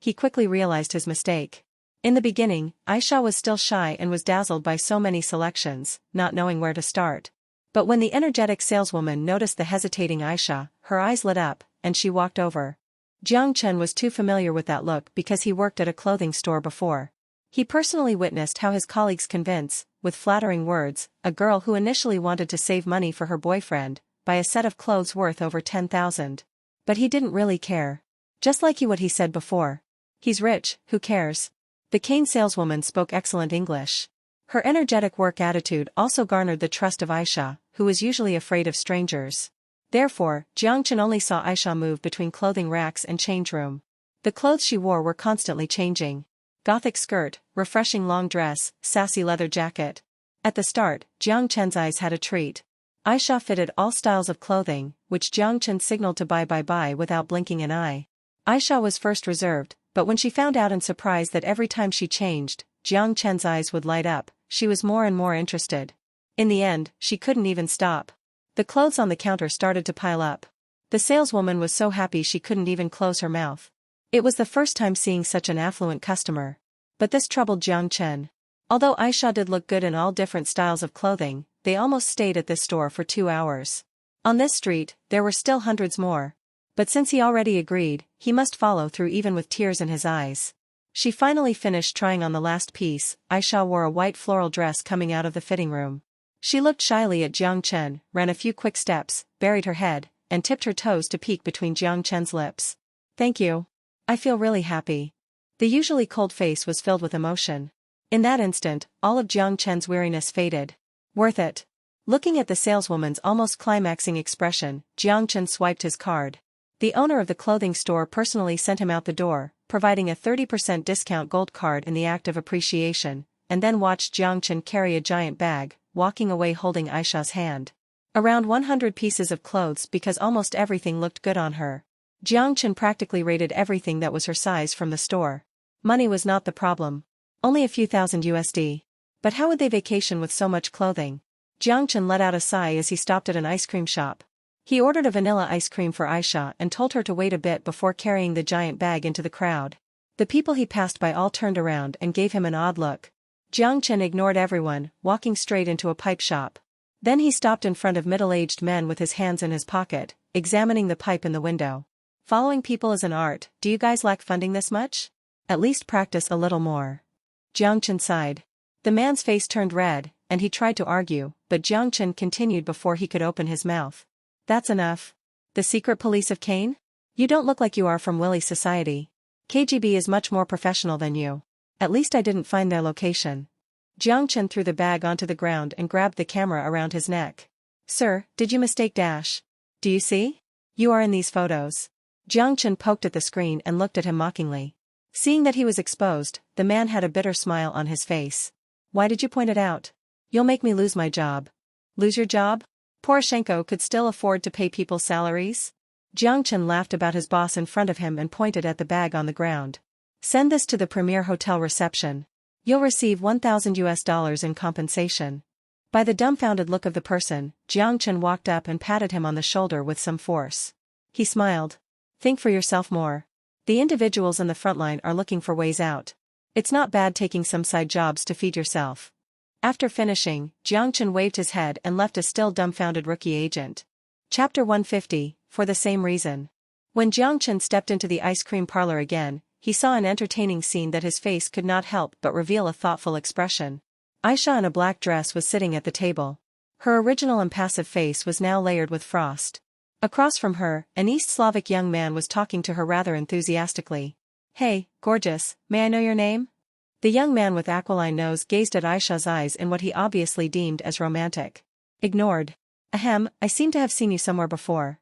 He quickly realized his mistake. In the beginning, Aisha was still shy and was dazzled by so many selections, not knowing where to start. But when the energetic saleswoman noticed the hesitating Aisha, her eyes lit up, and she walked over. Jiang Chen was too familiar with that look because he worked at a clothing store before. He personally witnessed how his colleagues convince, with flattering words, a girl who initially wanted to save money for her boyfriend, buy a set of clothes worth over 10,000. But he didn't really care. Just like what he said before. He's rich, who cares? The cane saleswoman spoke excellent English. Her energetic work attitude also garnered the trust of Aisha, who was usually afraid of strangers. Therefore, Jiang Chen only saw Aisha move between clothing racks and change room. The clothes she wore were constantly changing. Gothic skirt, refreshing long dress, sassy leather jacket. At the start, Jiang Chen's eyes had a treat. Aisha fitted all styles of clothing, which Jiang Chen signaled to buy without blinking an eye. Aisha was first reserved, but when she found out in surprise that every time she changed, Jiang Chen's eyes would light up, she was more and more interested. In the end, she couldn't even stop. The clothes on the counter started to pile up. The saleswoman was so happy she couldn't even close her mouth. It was the first time seeing such an affluent customer. But this troubled Jiang Chen. Although Aisha did look good in all different styles of clothing, they almost stayed at this store for 2 hours. On this street, there were still hundreds more. But since he already agreed, he must follow through even with tears in his eyes. She finally finished trying on the last piece. Aisha wore a white floral dress coming out of the fitting room. She looked shyly at Jiang Chen, ran a few quick steps, buried her head, and tipped her toes to peek between Jiang Chen's lips. "Thank you. I feel really happy." The usually cold face was filled with emotion. In that instant, all of Jiang Chen's weariness faded. "Worth it." Looking at the saleswoman's almost climaxing expression, Jiang Chen swiped his card. The owner of the clothing store personally sent him out the door, providing a 30% discount gold card in the act of appreciation, and then watched Jiang Chen carry a giant bag, walking away holding Aisha's hand. Around 100 pieces of clothes because almost everything looked good on her. Jiang Chen practically rated everything that was her size from the store. Money was not the problem. Only a few thousand USD. But how would they vacation with so much clothing? Jiang Chen let out a sigh as he stopped at an ice cream shop. He ordered a vanilla ice cream for Aisha and told her to wait a bit before carrying the giant bag into the crowd. The people he passed by all turned around and gave him an odd look. Jiang Chen ignored everyone, walking straight into a pipe shop. Then he stopped in front of middle-aged men with his hands in his pocket, examining the pipe in the window. "Following people is an art. Do you guys lack funding this much? At least practice a little more." Jiang Chen sighed. The man's face turned red, and he tried to argue, but Jiang Chen continued before he could open his mouth. "That's enough. The secret police of Kane? You don't look like you are from Willie's society. KGB is much more professional than you. At least I didn't find their location." Jiang Chen threw the bag onto the ground and grabbed the camera around his neck. "Sir, did you mistake Dash? Do you see? You are in these photos." Jiang Chen poked at the screen and looked at him mockingly. Seeing that he was exposed, the man had a bitter smile on his face. "Why did you point it out? You'll make me lose my job." "Lose your job? Poroshenko could still afford to pay people's salaries?" Jiang Chen laughed about his boss in front of him and pointed at the bag on the ground. "Send this to the Premier Hotel reception. You'll receive $1,000 in compensation." By the dumbfounded look of the person, Jiang Chen walked up and patted him on the shoulder with some force. He smiled. "Think for yourself more. The individuals in the front line are looking for ways out. It's not bad taking some side jobs to feed yourself." After finishing, Jiang Chen waved his head and left a still dumbfounded rookie agent. Chapter 150, for the same reason. When Jiang Chen stepped into the ice cream parlor again, he saw an entertaining scene that his face could not help but reveal a thoughtful expression. Aisha in a black dress was sitting at the table. Her original impassive face was now layered with frost. Across from her, an East Slavic young man was talking to her rather enthusiastically. "Hey, gorgeous, may I know your name?" The young man with aquiline nose gazed at Aisha's eyes in what he obviously deemed as romantic. Ignored. "Ahem, I seem to have seen you somewhere before."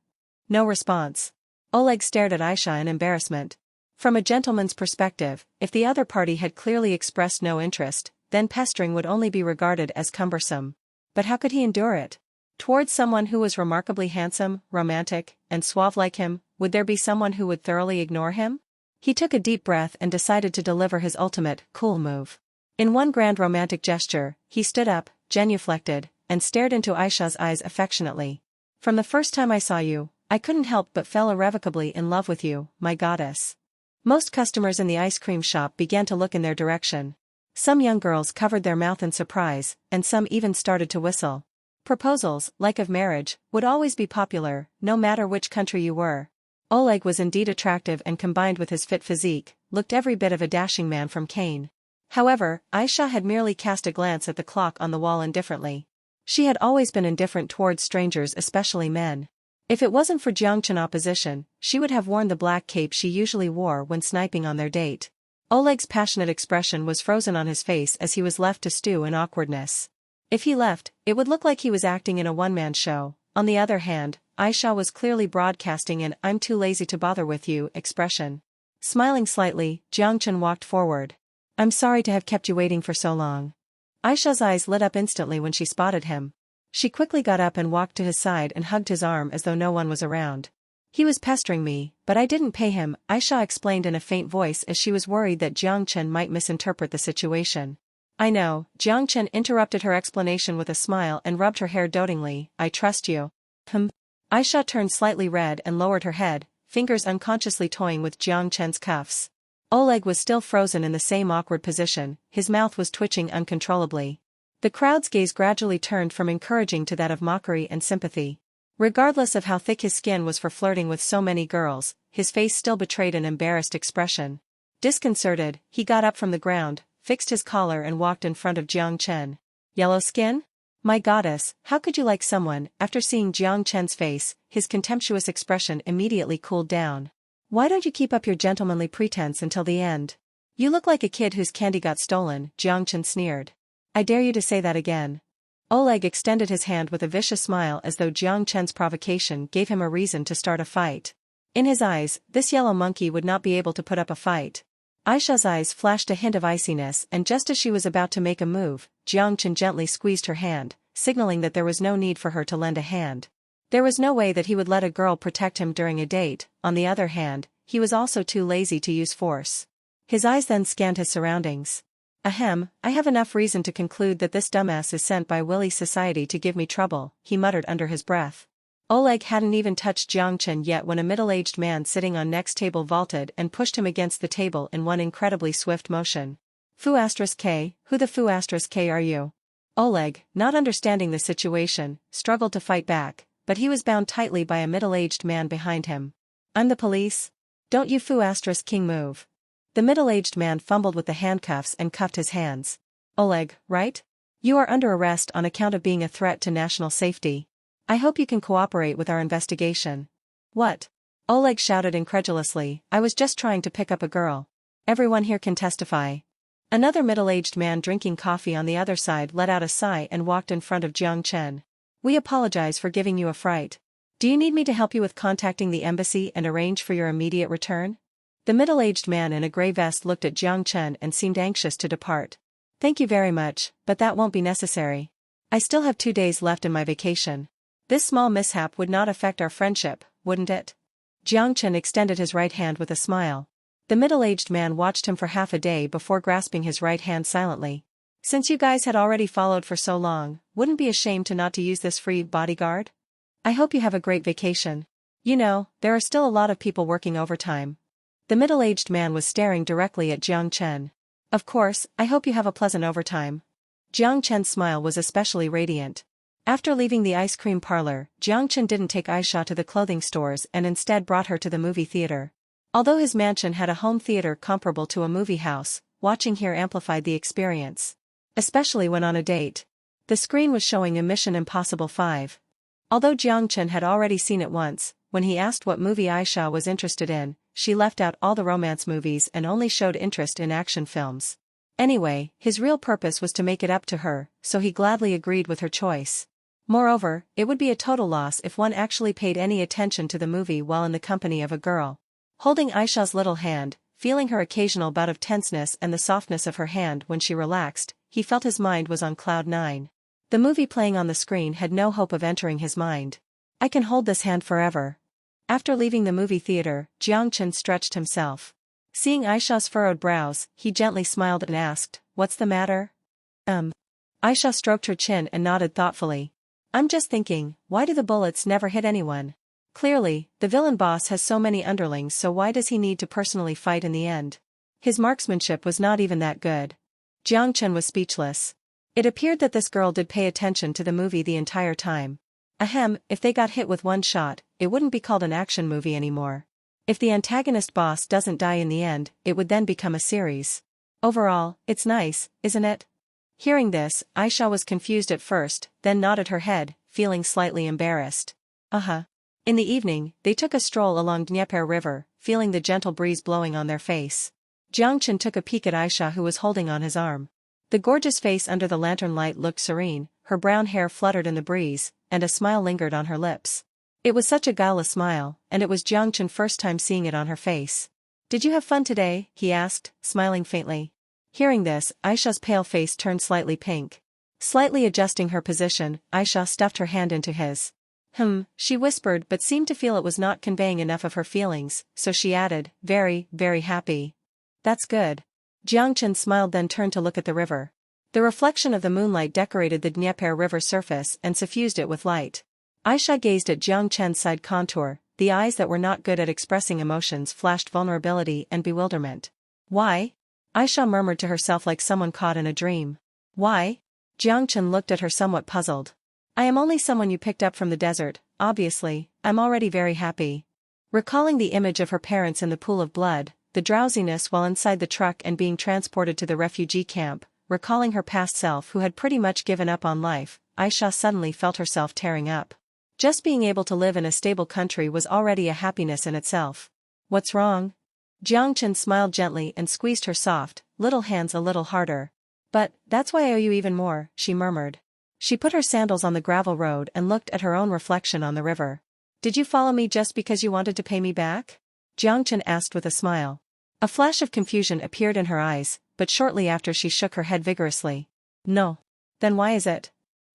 No response. Oleg stared at Aisha in embarrassment. From a gentleman's perspective, if the other party had clearly expressed no interest, then pestering would only be regarded as cumbersome. But how could he endure it? Towards someone who was remarkably handsome, romantic, and suave like him, would there be someone who would thoroughly ignore him? He took a deep breath and decided to deliver his ultimate, cool move. In one grand romantic gesture, he stood up, genuflected, and stared into Aisha's eyes affectionately. From the first time I saw you, I couldn't help but fell irrevocably in love with you, my goddess. Most customers in the ice cream shop began to look in their direction. Some young girls covered their mouth in surprise, and some even started to whistle. Proposals, like of marriage, would always be popular, no matter which country you were. Oleg was indeed attractive and combined with his fit physique, looked every bit of a dashing man from Cain. However, Aisha had merely cast a glance at the clock on the wall indifferently. She had always been indifferent towards strangers, especially men. If it wasn't for Jiang Chen opposition, she would have worn the black cape she usually wore when sniping on their date. Oleg's passionate expression was frozen on his face as he was left to stew in awkwardness. If he left, it would look like he was acting in a one-man show. On the other hand, Aisha was clearly broadcasting an "I'm too lazy to bother with you" expression. Smiling slightly, Jiang Chen walked forward. "I'm sorry to have kept you waiting for so long." Aisha's eyes lit up instantly when she spotted him. She quickly got up and walked to his side and hugged his arm as though no one was around. "He was pestering me, but I didn't pay him," Aisha explained in a faint voice as she was worried that Jiang Chen might misinterpret the situation. "I know," Jiang Chen interrupted her explanation with a smile and rubbed her hair dotingly. "I trust you." Aisha turned slightly red and lowered her head, fingers unconsciously toying with Jiang Chen's cuffs. Oleg was still frozen in the same awkward position, his mouth was twitching uncontrollably. The crowd's gaze gradually turned from encouraging to that of mockery and sympathy. Regardless of how thick his skin was for flirting with so many girls, his face still betrayed an embarrassed expression. Disconcerted, he got up from the ground, fixed his collar and walked in front of Jiang Chen. "Yellow skin? My goddess, how could you like someone?" After seeing Jiang Chen's face, his contemptuous expression immediately cooled down. "Why don't you keep up your gentlemanly pretense until the end? You look like a kid whose candy got stolen," Jiang Chen sneered. "I dare you to say that again." Oleg extended his hand with a vicious smile as though Jiang Chen's provocation gave him a reason to start a fight. In his eyes, this yellow monkey would not be able to put up a fight. Aisha's eyes flashed a hint of iciness, and just as she was about to make a move, Jiang Chen gently squeezed her hand, signaling that there was no need for her to lend a hand. There was no way that he would let a girl protect him during a date. On the other hand, he was also too lazy to use force. His eyes then scanned his surroundings. "Ahem, I have enough reason to conclude that this dumbass is sent by Willie's society to give me trouble," he muttered under his breath. Oleg hadn't even touched Jiang Chen yet when a middle-aged man sitting on next table vaulted and pushed him against the table in one incredibly swift motion. "Fu*K, who the *K are you?" Oleg, not understanding the situation, struggled to fight back, but he was bound tightly by a middle-aged man behind him. "I'm the police. Don't you *King move." The middle-aged man fumbled with the handcuffs and cuffed his hands. "Oleg, right? You are under arrest on account of being a threat to national safety. I hope you can cooperate with our investigation." "What?" Oleg shouted incredulously. "I was just trying to pick up a girl. Everyone here can testify." Another middle-aged man drinking coffee on the other side let out a sigh and walked in front of Jiang Chen. "We apologize for giving you a fright. Do you need me to help you with contacting the embassy and arrange for your immediate return?" The middle-aged man in a gray vest looked at Jiang Chen and seemed anxious to depart. "Thank you very much, but that won't be necessary. I still have 2 days left in my vacation. This small mishap would not affect our friendship, wouldn't it?" Jiang Chen extended his right hand with a smile. The middle-aged man watched him for half a day before grasping his right hand silently. "Since you guys had already followed for so long, wouldn't be ashamed to not to use this free bodyguard? I hope you have a great vacation. You know, there are still a lot of people working overtime." The middle-aged man was staring directly at Jiang Chen. "Of course, I hope you have a pleasant overtime." Jiang Chen's smile was especially radiant. After leaving the ice cream parlor, Jiang Chen didn't take Aisha to the clothing stores and instead brought her to the movie theater. Although his mansion had a home theater comparable to a movie house, watching here amplified the experience. Especially when on a date. The screen was showing a Mission Impossible 5. Although Jiang Chen had already seen it once, when he asked what movie Aisha was interested in, she left out all the romance movies and only showed interest in action films. Anyway, his real purpose was to make it up to her, so he gladly agreed with her choice. Moreover, it would be a total loss if one actually paid any attention to the movie while in the company of a girl. Holding Aisha's little hand, feeling her occasional bout of tenseness and the softness of her hand when she relaxed, he felt his mind was on cloud 9. The movie playing on the screen had no hope of entering his mind. I can hold this hand forever. After leaving the movie theater, Jiang Chen stretched himself. Seeing Aisha's furrowed brows, he gently smiled and asked, "What's the matter?" Aisha stroked her chin and nodded thoughtfully. "I'm just thinking, why do the bullets never hit anyone? Clearly, the villain boss has so many underlings, so why does he need to personally fight in the end? His marksmanship was not even that good." Jiang Chen was speechless. It appeared that this girl did pay attention to the movie the entire time. Ahem, if they got hit with one shot, it wouldn't be called an action movie anymore. If the antagonist boss doesn't die in the end, it would then become a series. Overall, it's nice, isn't it? Hearing this, Aisha was confused at first, then nodded her head, feeling slightly embarrassed. In the evening, they took a stroll along Dnieper River, feeling the gentle breeze blowing on their face. Jiang Chen took a peek at Aisha, who was holding on his arm. The gorgeous face under the lantern light looked serene, her brown hair fluttered in the breeze, and a smile lingered on her lips. It was such a guileless smile, and it was Jiang Chen's first time seeing it on her face. "Did you have fun today?" he asked, smiling faintly. Hearing this, Aisha's pale face turned slightly pink. Slightly adjusting her position, Aisha stuffed her hand into his. She whispered, but seemed to feel it was not conveying enough of her feelings, so she added, "Very, very happy." "That's good." Jiang Chen smiled, then turned to look at the river. The reflection of the moonlight decorated the Dnieper River surface and suffused it with light. Aisha gazed at Jiang Chen's side contour, the eyes that were not good at expressing emotions flashed vulnerability and bewilderment. "Why?" Aisha murmured to herself like someone caught in a dream. "Why?" Jiang Chen looked at her somewhat puzzled. "I am only someone you picked up from the desert, obviously, I'm already very happy." Recalling the image of her parents in the pool of blood, the drowsiness while inside the truck and being transported to the refugee camp, recalling her past self who had pretty much given up on life, Aisha suddenly felt herself tearing up. Just being able to live in a stable country was already a happiness in itself. "What's wrong?" Jiang Chen smiled gently and squeezed her soft, little hands a little harder. "But, that's why I owe you even more," she murmured. She put her sandals on the gravel road and looked at her own reflection on the river. "Did you follow me just because you wanted to pay me back?" Jiang Chen asked with a smile. A flash of confusion appeared in her eyes, but shortly after she shook her head vigorously. "No. Then why is it?"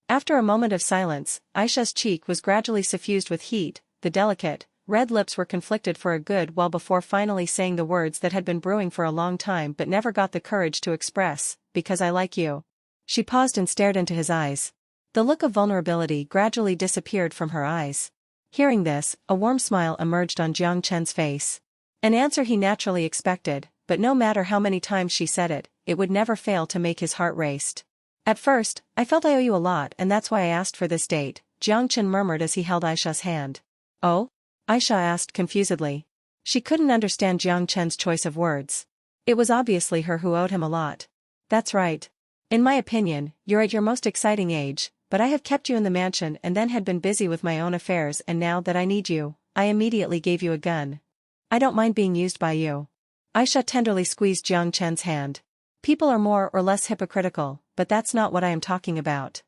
After a moment of silence, Aisha's cheek was gradually suffused with heat, the delicate, red lips were conflicted for a good while before finally saying the words that had been brewing for a long time but never got the courage to express, "Because I like you." She paused and stared into his eyes. The look of vulnerability gradually disappeared from her eyes. Hearing this, a warm smile emerged on Jiang Chen's face. An answer he naturally expected, but no matter how many times she said it, it would never fail to make his heart race. "At first, I felt I owe you a lot and that's why I asked for this date," Jiang Chen murmured as he held Aisha's hand. "Oh?" Aisha asked confusedly. She couldn't understand Jiang Chen's choice of words. It was obviously her who owed him a lot. "That's right. In my opinion, you're at your most exciting age, but I have kept you in the mansion and then had been busy with my own affairs, and now that I need you, I immediately gave you a gun. I don't mind being used by you." Aisha tenderly squeezed Jiang Chen's hand. "People are more or less hypocritical, but that's not what I am talking about."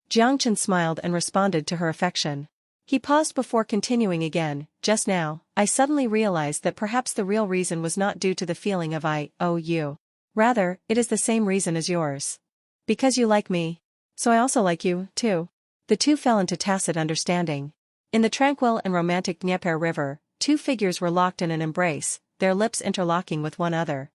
Jiang Chen smiled and responded to her affection. He paused before continuing again. "Just now, I suddenly realized that perhaps the real reason was not due to the feeling of I owe you. Rather, it is the same reason as yours. Because you like me. So I also like you, too." The two fell into tacit understanding. In the tranquil and romantic Dnieper River, two figures were locked in an embrace, their lips interlocking with one another.